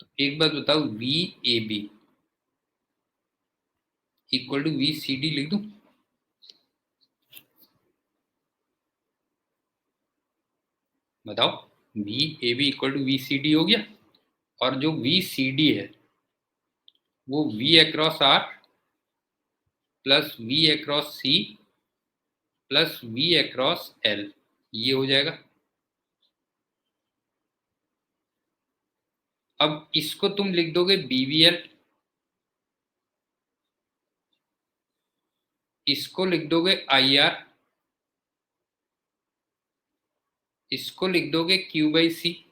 तो एक बात बताओ, v a b equal to v c d लिख दूं? बताओ, v a b equal to v c d हो गया। और जो v c d है वो v across r plus v across c plus v across l, ये हो जाएगा। अब इसको तुम लिख दोगे BVL, इसको लिख दोगे IR, इसको लिख दोगे Q बाई सी,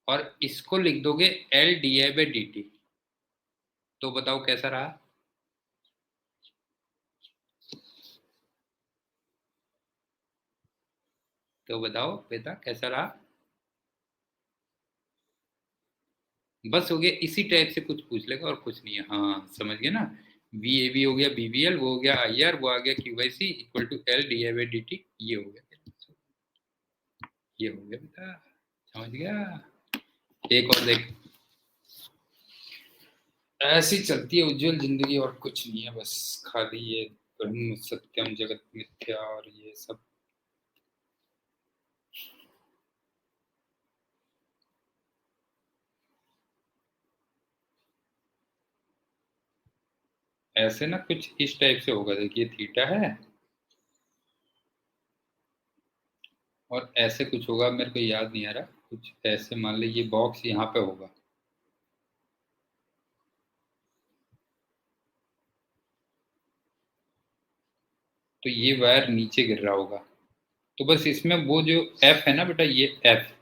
और इसको लिख दोगे L DI बाई dt। तो बताओ कैसा रहा? तो बताओ बेटा कैसा रहा? बस हो गया, इसी टाइप से कुछ पूछ लेगा और कुछ नहीं है। हाँ समझ गए ना, वी ए बी हो गया BVL, वो हो गया IR, वो आ गया Q by C equal to L DI by dt, ये हो गया, ये हो गया बेटा, समझ गया? एक और देख, ऐसी चलती है उज्जवल जिंदगी और कुछ नहीं है, बस खाली ये ब्रह्म सत्यम जगत मिथ्या और ये सब। ऐसे ना कुछ इस टाइप से होगा, देखिए थीटा है और ऐसे कुछ होगा, मेरे को याद नहीं आ रहा, कुछ ऐसे मान ली ये बॉक्स यहाँ पे होगा, तो ये वायर नीचे गिर रहा होगा। तो बस इसमें वो जो एफ है ना बेटा, ये एफ,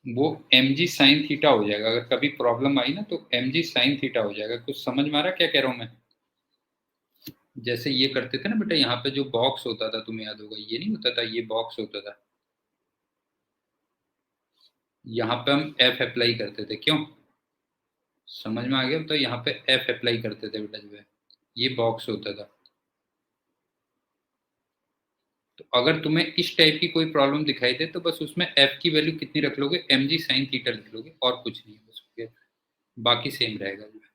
वो एम जी साइन थीटा हो जाएगा। अगर कभी प्रॉब्लम आई ना तो एम जी साइन थीटा हो जाएगा। कुछ समझ में आ रहा है क्या कह रहा हूँ मैं? जैसे ये करते थे ना बेटा, यहाँ पे जो बॉक्स होता था, तुम्हें याद होगा, ये नहीं होता था, ये बॉक्स होता था, यहाँ पे हम एफ अप्लाई करते थे, क्यों? समझ में आ गया? तो यहाँ पे एफ अप्लाई करते थे बेटा, जो है ये बॉक्स होता था। तो अगर तुम्हें इस टाइप की कोई प्रॉब्लम दिखाई दे तो बस उसमें एफ की वैल्यू कितनी रख लोगे, एम जी साइन थीटा लिख लोगे, और कुछ नहीं है बस, बाकी सेम रहेगा जो है।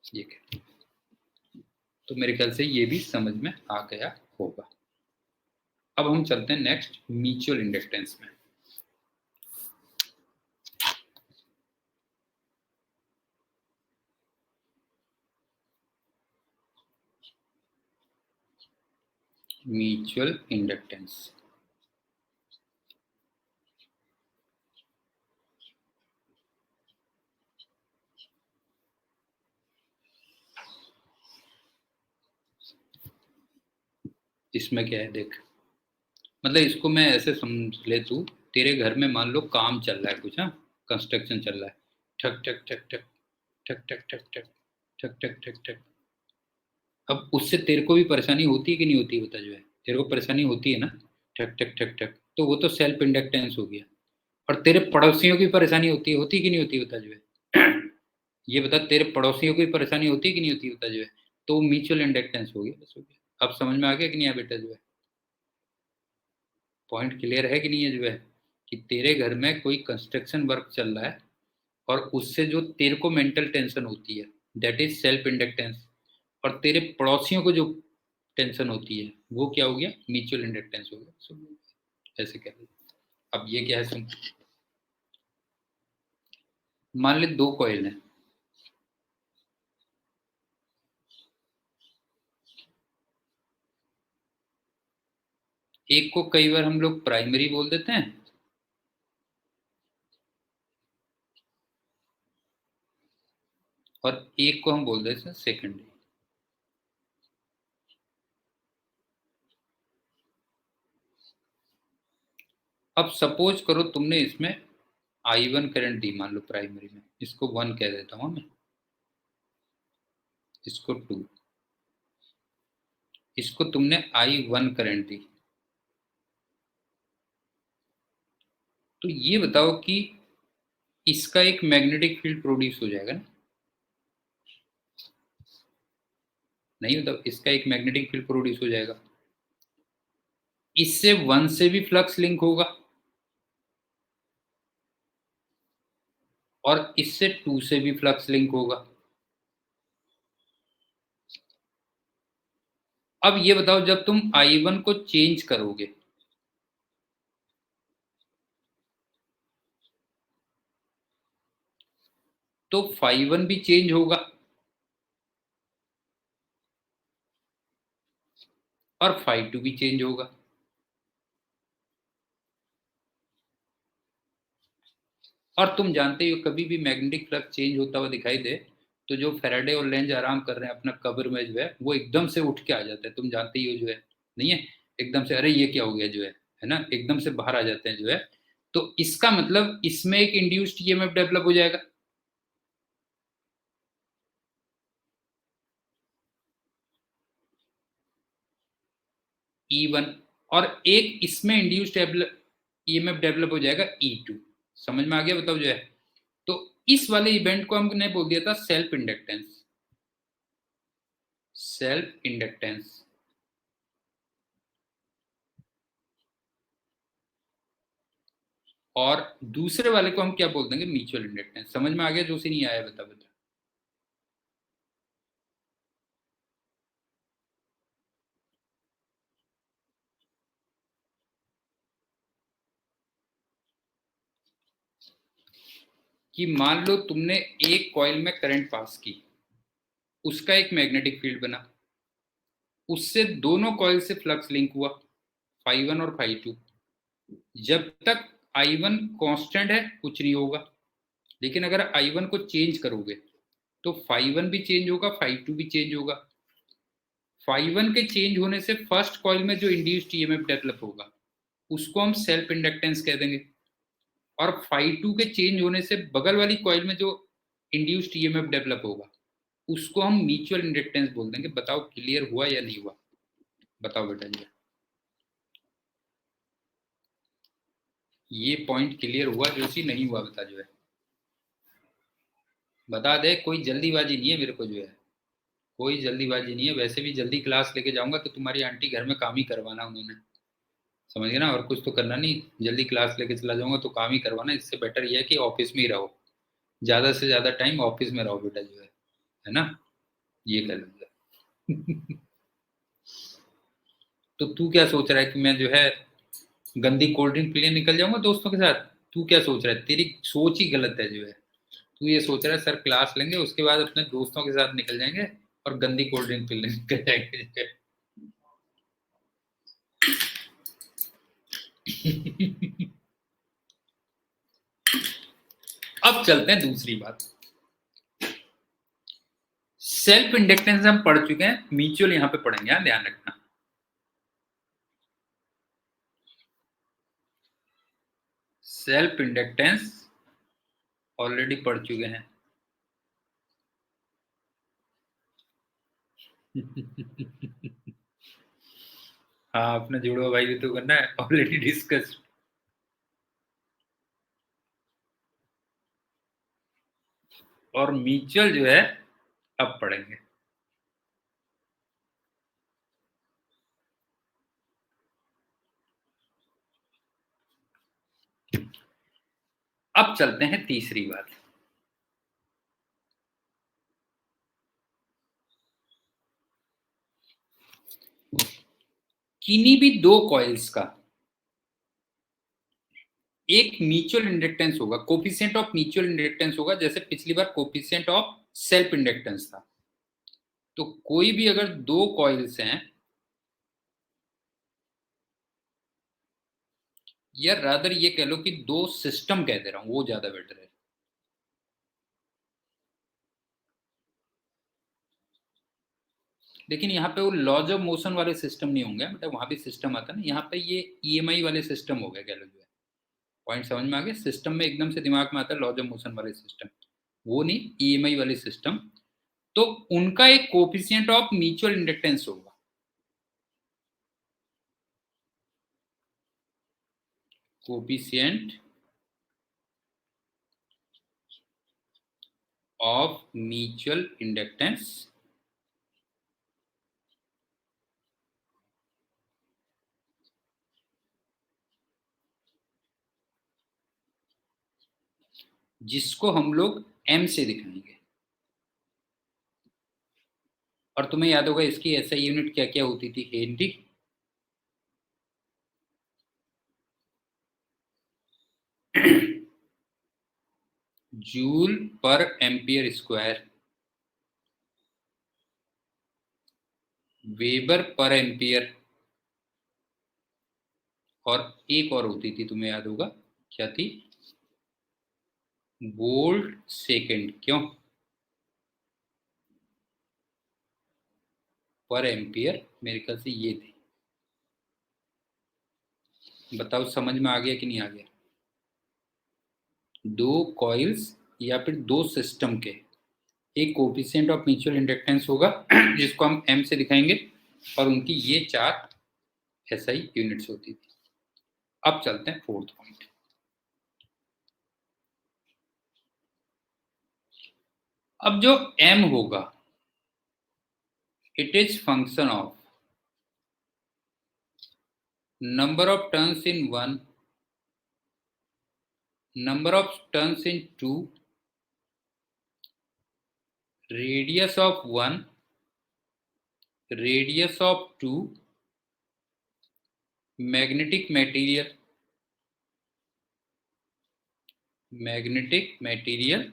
ये क्या? तो मेरे ख्याल से ये भी समझ में आ गया होगा। अब हम चलते हैं नेक्स्ट म्यूचुअल इंडक्टेंस में। म्यूचुअल इंडक्टेंस, इसमें क्या है देख, मतलब इसको मैं ऐसे समझ ले, तू तेरे घर में मान लो काम चल रहा है कुछ, हाँ, कंस्ट्रक्शन चल रहा है, ठक ठक ठक ठक ठक ठक ठक ठक ठक ठक ठक ठक। अब उससे तेरे को भी परेशानी होती है कि नहीं होती, बता जो है, तेरे को परेशानी होती है ना, ठक ठक ठक ठक, तो वो तो सेल्फ इंडक्टेंस हो गया। और तेरे पड़ोसियों की परेशानी होती है कि नहीं होती, बता जो है, ये बता, तेरे पड़ोसियों की परेशानी होती है कि नहीं होती, बता जो है, तो म्यूचुअल इंडक्टेंस हो गया, बस हो गया। अब समझ में आ गया कि नहीं आया बेटा जो है? पॉइंट क्लियर है कि नहीं है जो है, कि तेरे घर में कोई कंस्ट्रक्शन वर्क चल रहा है और उससे जो तेरे को मेंटल टेंशन होती है, दैट इज सेल्फ इंडक्टेंस। और तेरे पड़ोसियों को जो टेंशन होती है वो क्या हो गया, म्यूचुअल इंडक्टेंस हो गया। ऐसे कह रहे। अब ये क्या है, सुन, मान ले दो कॉइल हैं, एक को कई बार हम लोग प्राइमरी बोल देते हैं और एक को हम बोल देते हैं सेकेंडरी। अब सपोज करो तुमने इसमें I1 करंट दी, मान लो प्राइमरी में, इसको 1 कह देता हूं मैं, इसको 2, इसको तुमने I1 करंट दी। तो ये बताओ कि इसका एक मैग्नेटिक फील्ड प्रोड्यूस हो जाएगा ना? नहीं, मतलब इसका एक मैग्नेटिक फील्ड प्रोड्यूस हो जाएगा। इससे 1 से भी फ्लक्स लिंक होगा और इससे 2 से भी फ्लक्स लिंक होगा। अब ये बताओ जब तुम I1 को चेंज करोगे तो φ1 भी चेंज होगा और φ2 भी चेंज होगा। और तुम जानते हो कभी भी मैग्नेटिक फ्लक्स चेंज होता हुआ दिखाई दे तो जो फैराडे और लेंज आराम कर रहे हैं अपना कब्र में जो है, वो एकदम से उठ के आ जाते हैं। तुम जानते ही हो जो है, नहीं है? एकदम से, अरे ये क्या हो गया जो है ना, एकदम से बाहर आ जाते हैं जो है। तो इसका मतलब इसमें एक इंड्यूस्ड ईएमएफ डेवलप हो जाएगा। E1, और एक इसमें इंड्यूस्ड ईएमएफ डेवलप हो जाएगा E2। समझ में आ गया? बताओ जो है। तो इस वाले इवेंट को हमने बोल दिया था सेल्फ इंडक्टेंस। Self inductance. और दूसरे वाले को हम क्या बोल देंगे? Mutual inductance. समझ में आ गया? जो से नहीं आया बता बता। कि मान लो तुमने एक कॉइल में करंट पास की, उसका एक मैग्नेटिक फील्ड बना, उससे दोनों कॉइल से फ्लक्स लिंक हुआ, φ1 और φ2। जब तक I1 कांस्टेंट है कुछ नहीं होगा, लेकिन अगर I1 को चेंज करोगे तो φ1 भी चेंज होगा, φ2 भी चेंज होगा। φ1 के चेंज होने से फर्स्ट कॉइल में जो इंड्यूस्ड ईएमएफ डेवलप होगा उसको हम सेल्फ इंडक्टेंस कह देंगे, और φ2 के चेंज होने से बगल वाली कॉइल में जो इंड्यूस्ड ईएमएफ डेवलप होगा उसको हम म्यूचुअल इंडक्टेंस बोल देंगे। बताओ क्लियर हुआ या नहीं हुआ? बताओ बेटा जी। ये पॉइंट क्लियर हुआ जोशी? नहीं हुआ? बता जो है, बता दे। कोई जल्दीबाजी नहीं है मेरे को जो है, कोई जल्दीबाजी नहीं है। वैसे भी जल्दी क्लास लेके जाऊंगा तो तुम्हारी आंटी घर में काम ही करवाना उन्होंने, समझ गए ना? और कुछ तो करना नहीं। जल्दी क्लास लेके चला जाऊंगा तो काम ही करवाना। इससे बेटर ये है कि ऑफिस में ही रहो, ज्यादा से ज्यादा टाइम ऑफिस में रहो बेटा जो है ना? ये कर लूंगा। तो तू क्या सोच रहा है कि मैं जो है गंदी कोल्ड ड्रिंक पीने निकल जाऊंगा दोस्तों के साथ? तू क्या सोच रहा है? तेरी सोच ही गलत है जो है। तू ये सोच रहा है सर क्लास लेंगे उसके बाद अपने दोस्तों के साथ निकल जाएंगे और गंदी कोल्ड ड्रिंक पीने निकल जाएंगे। अब चलते हैं दूसरी बात। सेल्फ इंडक्टेंस हम पढ़ चुके हैं, म्यूचुअल यहां पे पढ़ेंगे, ध्यान रखना। सेल्फ इंडक्टेंस ऑलरेडी पढ़ चुके हैं। हाँ, अपना जुड़वा भाई भी तो करना है, ऑलरेडी डिस्कस। और म्यूचुअल जो है अब पढ़ेंगे। अब चलते हैं तीसरी बात। किन्हीं भी दो कॉइल्स का एक म्यूचुअल इंडक्टेंस होगा, कोफिशिएंट ऑफ म्यूचुअल इंडक्टेंस होगा, जैसे पिछली बार कोफिशिएंट ऑफ सेल्फ इंडक्टेंस था। तो कोई भी अगर दो कॉइल्स हैं, या रादर ये कह लो कि दो सिस्टम कह दे रहा हूं, वो ज्यादा बेटर है। लेकिन यहाँ पे वो लॉज ऑफ मोशन वाले सिस्टम नहीं होंगे, मतलब वहां भी सिस्टम आता है ना, यहाँ पे ये ईएमआई वाले सिस्टम हो गए कह लो जो है। पॉइंट समझ में आ गया? सिस्टम में एकदम से दिमाग में आता है लॉज ऑफ मोशन वाले सिस्टम, वो नहीं, ईएमआई वाले सिस्टम। तो उनका एक कोफिशिएंट ऑफ म्यूचुअल इंडक्टेंस होगा, कोफिशिएंट ऑफ म्यूचुअल इंडक्टेंस जिसको हम लोग एम से दिखाएंगे। और तुम्हें याद होगा इसकी एसआई यूनिट क्या क्या होती थी? हेनरी, जूल पर एम्पियर स्क्वायर, वेबर पर एम्पियर, और एक और होती थी तुम्हें याद होगा क्या थी? Volt second. क्यों? पर एम्पियर मेरे ख्याल से ये थी। बताओ समझ में आ गया कि नहीं आ गया? दो कॉइल्स या फिर दो सिस्टम के एक कोफिशिएंट ऑफ म्यूचुअल इंडक्टेंस होगा जिसको हम एम से दिखाएंगे, और उनकी ये चार एसआई यूनिट्स होती थी। अब चलते हैं फोर्थ पॉइंट। अब जो एम होगा it is function of number of turns in 1, number of turns in 2, radius of 1, radius of 2, magnetic material, magnetic material,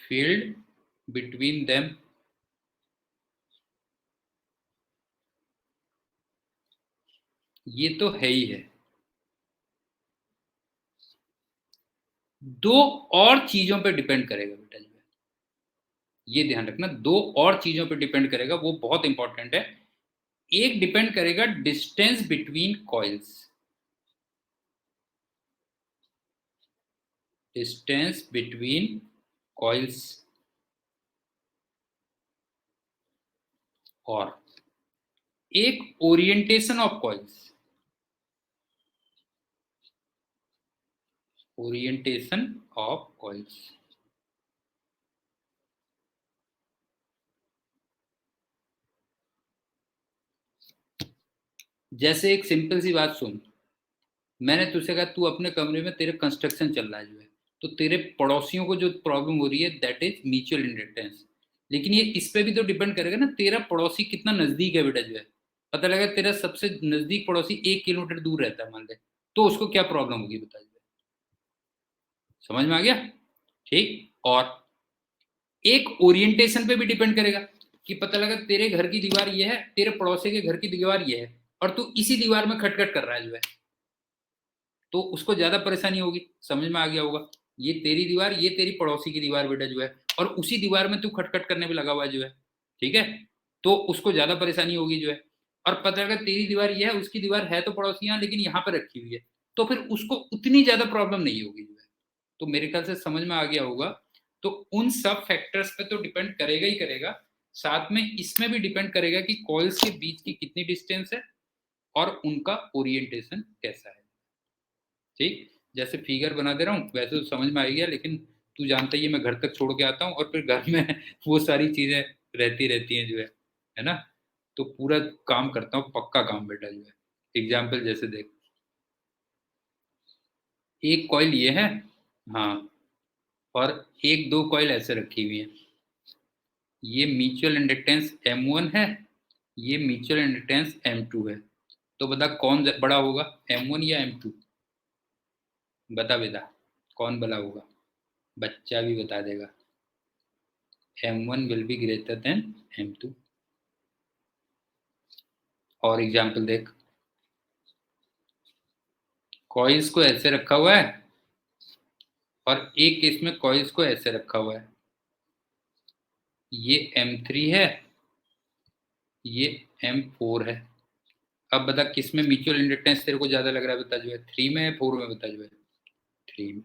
field between them, ये तो है ही है। दो और चीजों पे डिपेंड करेगा बेटा जी, ये ध्यान रखना, दो और चीजों पे डिपेंड करेगा, वो बहुत इंपॉर्टेंट है। एक डिपेंड करेगा distance between coils, distance between coils, और एक orientation of coils, orientation of coils. जैसे एक सिंपल सी बात सुन, मैंने तुझसे कहा तू अपने कमरे में, तेरे कंस्ट्रक्शन चल रहा है जो है, तो तेरे पड़ोसियों को जो प्रॉब्लम हो रही है दैट इज म्यूचुअल इंडक्टेंस। लेकिन ये इस पे भी तो डिपेंड करेगा ना, तेरा पड़ोसी कितना नजदीक है बेटा जो है। पता लगा तेरा सबसे नजदीक पड़ोसी 1 किलोमीटर दूर रहता है मान ले, तो उसको क्या प्रॉब्लम होगी बता जो है। समझ में आ गया? ठीक। और एक ओरिएंटेशन पे भी डिपेंड करेगा, कि पता लगा तेरे घर की दीवार ये है, तेरे पड़ोसी के घर की दीवार ये है, और तू इसी दीवार में खटखट कर रहा है जो है, तो उसको ज्यादा परेशानी होगी। समझ में आ गया होगा? ये तेरी दीवार, ये तेरी पड़ोसी की दीवार बेटा जो है, और उसी दीवार में तू खटखट करने में लगा हुआ जो है, ठीक है, तो उसको ज्यादा परेशानी होगी जो है। और पता लगा तेरी दीवार ये है, उसकी दीवार है तो पड़ोसी यहाँ लेकिन यहाँ पर रखी हुई है, तो फिर उसको उतनी ज्यादा प्रॉब्लम नहीं होगी जो है। तो मेरे ख्याल से समझ में आ गया होगा। तो उन सब फैक्टर्स पे तो डिपेंड करेगा ही करेगा, साथ में इसमें भी डिपेंड करेगा कि कॉइल्स के बीच की कितनी डिस्टेंस है और उनका ओरिएंटेशन कैसा है। ठीक, जैसे फिगर बना दे रहा हूँ वैसे तो समझ में आ गया, लेकिन तू जानता ही है मैं घर तक छोड़ के आता हूँ और फिर घर में वो सारी चीजें रहती रहती हैं जो है ना। तो पूरा काम करता हूँ, पक्का काम बेटा जो है। एग्जाम्पल जैसे देख, एक कॉइल ये है, हाँ, और एक दो कॉइल ऐसे रखी हुई है, ये म्यूचुअल इंडक्टेंस M1 है, ये म्यूचुअल इंडक्टेंस M2 है। तो बता कौन बड़ा होगा, M1 या M2? बता बेटा, कौन बड़ा होगा? बच्चा भी बता देगा, M1 will be greater than M2। और एग्जाम्पल देख, कॉइल्स को ऐसे रखा हुआ है और एक केस में कॉइल्स को ऐसे रखा हुआ है, ये M3 है ये M4 है। अब बता किस में म्यूचुअल इंडक्टेंस तेरे को ज्यादा लग रहा है, बता जो है 3 में है 4 में, बता जो है 3 में।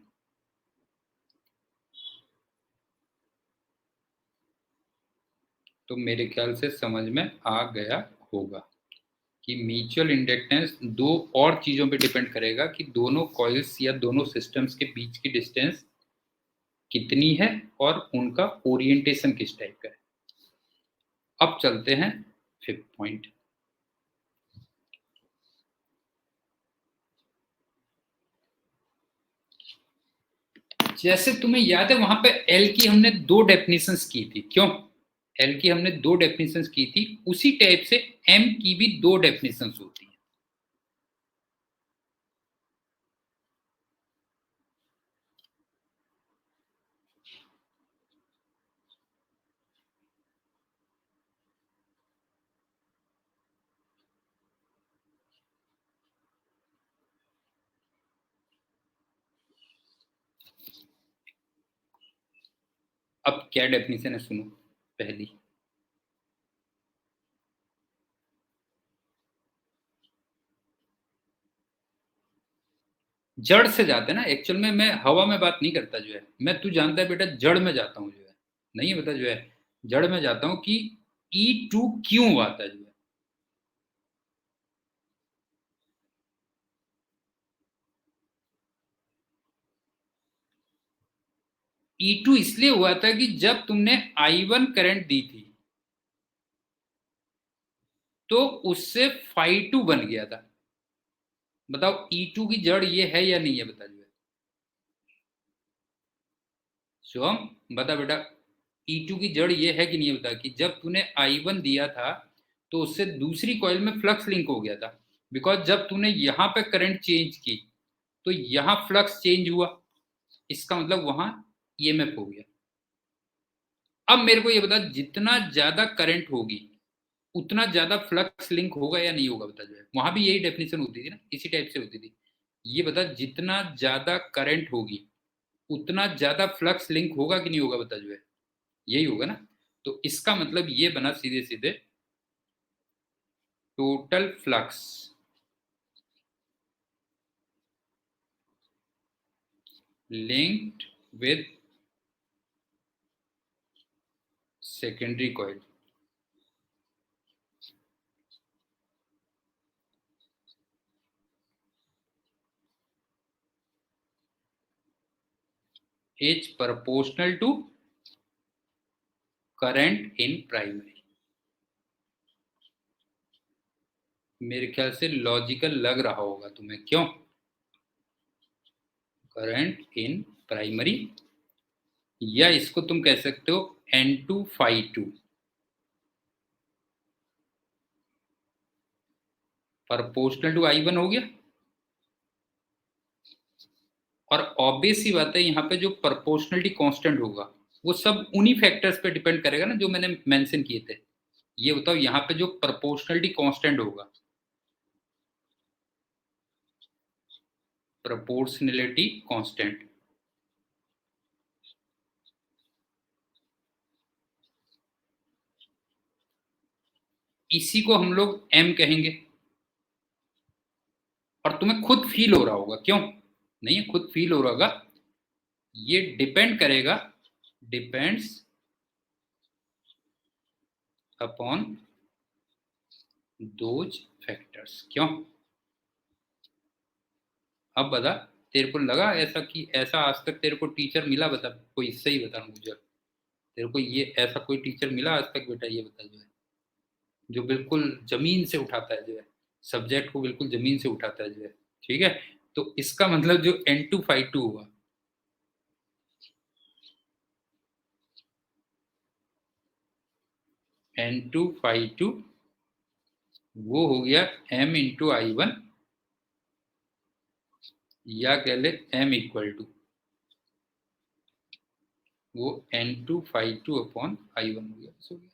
तो मेरे ख्याल से समझ में आ गया होगा कि म्यूचुअल इंडक्टेंस दो और चीजों पे डिपेंड करेगा कि दोनों कॉइल्स या दोनों सिस्टम्स के बीच की डिस्टेंस कितनी है और उनका ओरिएंटेशन किस टाइप का है। अब चलते हैं 5th पॉइंट। जैसे तुम्हें याद है वहां पे एल की हमने दो डेफिनेशंस की थी, क्यों? एल की हमने दो डेफिनेशंस की थी, उसी टाइप से एम की भी दो डेफिनेशंस होती है। अब क्या डेफिनेशन है सुनो। पहली, जड़ से जाते हैं ना, एक्चुअल में मैं हवा में बात नहीं करता जो है, मैं तू जानता है बेटा जड़ में जाता हूँ जो है, नहीं बता जो है, जड़ में जाता हूँ कि E2 क्यों आता है जो है। E2 इसलिए हुआ था कि जब तुमने I1 करंट दी थी तो उससे phi2 बन गया था। बताओ E2 की जड़ ये है या नहीं है, बता जो है शिवम, बता बेटा E2 की जड़ ये है कि नहीं है, बता कि जब तूने I1 दिया था तो उससे दूसरी कॉइल में फ्लक्स लिंक हो गया था, बिकॉज जब तूने यहां पे करंट चेंज की तो यहां फ्लक्स चेंज हुआ, इसका मतलब वहां ईएमएफ हो गया। अब मेरे को ये बता, जितना ज्यादा करंट होगी उतना ज्यादा फ्लक्स लिंक होगा या नहीं होगा, बता जो है, वहां भी यही डेफिनेशन होती थी ना, इसी टाइप से होती थी। ये बता जितना ज्यादा करंट होगी उतना ज्यादा फ्लक्स लिंक होगा कि नहीं होगा, बता जो है, यही होगा ना। तो इसका मतलब ये बना सीधे सीधे total flux linked with secondary coil. Is proportional to current in primary. मेरे ख्याल से लॉजिकल लग रहा होगा तुम्हें, क्यों? करंट इन प्राइमरी, या इसको तुम कह सकते हो N2 phi2 proportional to I1 हो गया। और ऑब्वियस सी बात है यहाँ पे जो प्रोपोर्शनलिटी कांस्टेंट होगा वो सब उन्हीं फैक्टर्स पे डिपेंड करेगा ना जो मैंने मेंशन किए थे। ये बताओ यहाँ पे जो प्रोपोर्शनलिटी कांस्टेंट होगा, प्रोपोर्शनलिटी कांस्टेंट, इसी को हम लोग M कहेंगे। और तुम्हें खुद फील हो रहा होगा, क्यों नहीं है, खुद फील हो रहा होगा, ये डिपेंड करेगा, डिपेंड्स अपॉन दोज फैक्टर्स, क्यों? अब बता, तेरे को लगा ऐसा कि ऐसा आज तक तेरे को टीचर मिला, बता कोई, इससे ही बता मुझे, तेरे को ये ऐसा कोई टीचर मिला आज तक बेटा, ये बता जो है, जो बिल्कुल जमीन से उठाता है जो है, सब्जेक्ट को बिल्कुल जमीन से उठाता है जो है, ठीक है। तो इसका मतलब जो N2 phi2 हुआ, N2 phi2 वो हो गया M × I1, या कह ले M इक्वल टू वो N2 phi2 अपॉन I1 हो गया, बस हो गया।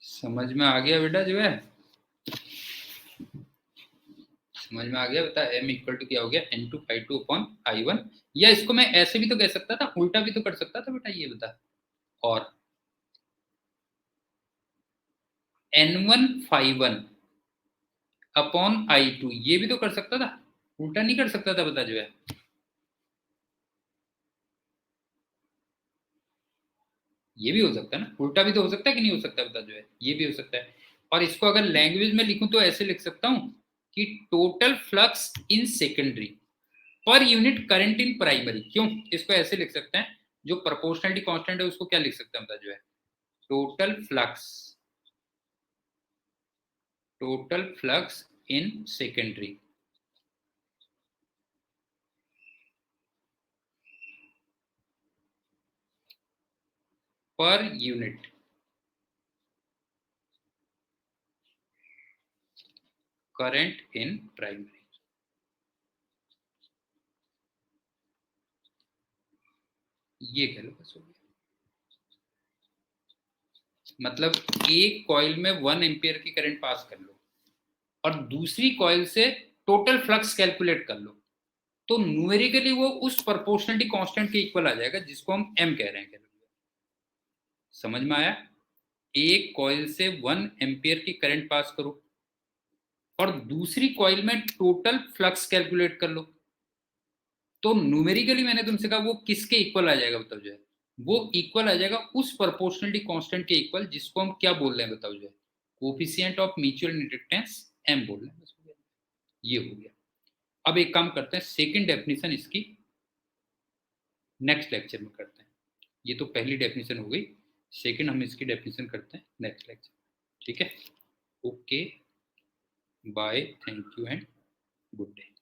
समझ में आ गया बेटा जो है, समझ में आ गया, बता M इक्वल टू क्या हो गया, N2 phi2 अपॉन I1। या इसको मैं ऐसे भी तो कह सकता था, उल्टा भी तो कर सकता था बेटा, ये बता, और N1 अपॉन I2, ये भी तो कर सकता था, उल्टा नहीं कर सकता था बता जो है। ये भी हो सकता है ना, उल्टा भी तो हो सकता है कि नहीं हो सकता बता जो है, ये भी हो सकता है। और इसको अगर लैंग्वेज में लिखूं तो ऐसे लिख सकता हूं कि total flux in secondary per unit current in primary. क्यों, इसको ऐसे लिख सकते हैं, जो प्रोपोर्शनलिटी कांस्टेंट है उसको क्या लिख सकते हैं बता जो है, total flux in secondary per unit current in primary. ये कह लो बस हो गया। मतलब एक कॉइल में 1 एम्पियर की करंट पास कर लो और दूसरी कॉइल से टोटल फ्लक्स कैलकुलेट कर लो, तो न्यूमेरिकली वो उस प्रोपोर्शनलिटी कांस्टेंट के इक्वल आ जाएगा जिसको हम एम कह रहे हैं। समझ में आया? एक कॉइल से 1 एम्पियर की करंट पास करो और दूसरी कॉइल में टोटल फ्लक्स कैलकुलेट कर लो, तो न्यूमेरिकली मैंने तुमसे कहा वो किसके इक्वल आ जाएगा बताओ जो है, वो इक्वल आ जाएगा उस प्रोपोर्शनलिटी कांस्टेंट के इक्वल जिसको हम क्या बोल रहे हैं बताओ जो है, coefficient of mutual inductance M बोल रहे हैं। बस हो गया, ये हो गया। अब एक काम करते हैं, सेकंड डेफिनेशन इसकी नेक्स्ट लेक्चर में करते हैं। ये तो पहली डेफिनेशन हो गई, सेकंड हम इसकी डेफिनेशन करते हैं नेक्स्ट लेक्चर। ठीक है, okay, bye, thank you and good day.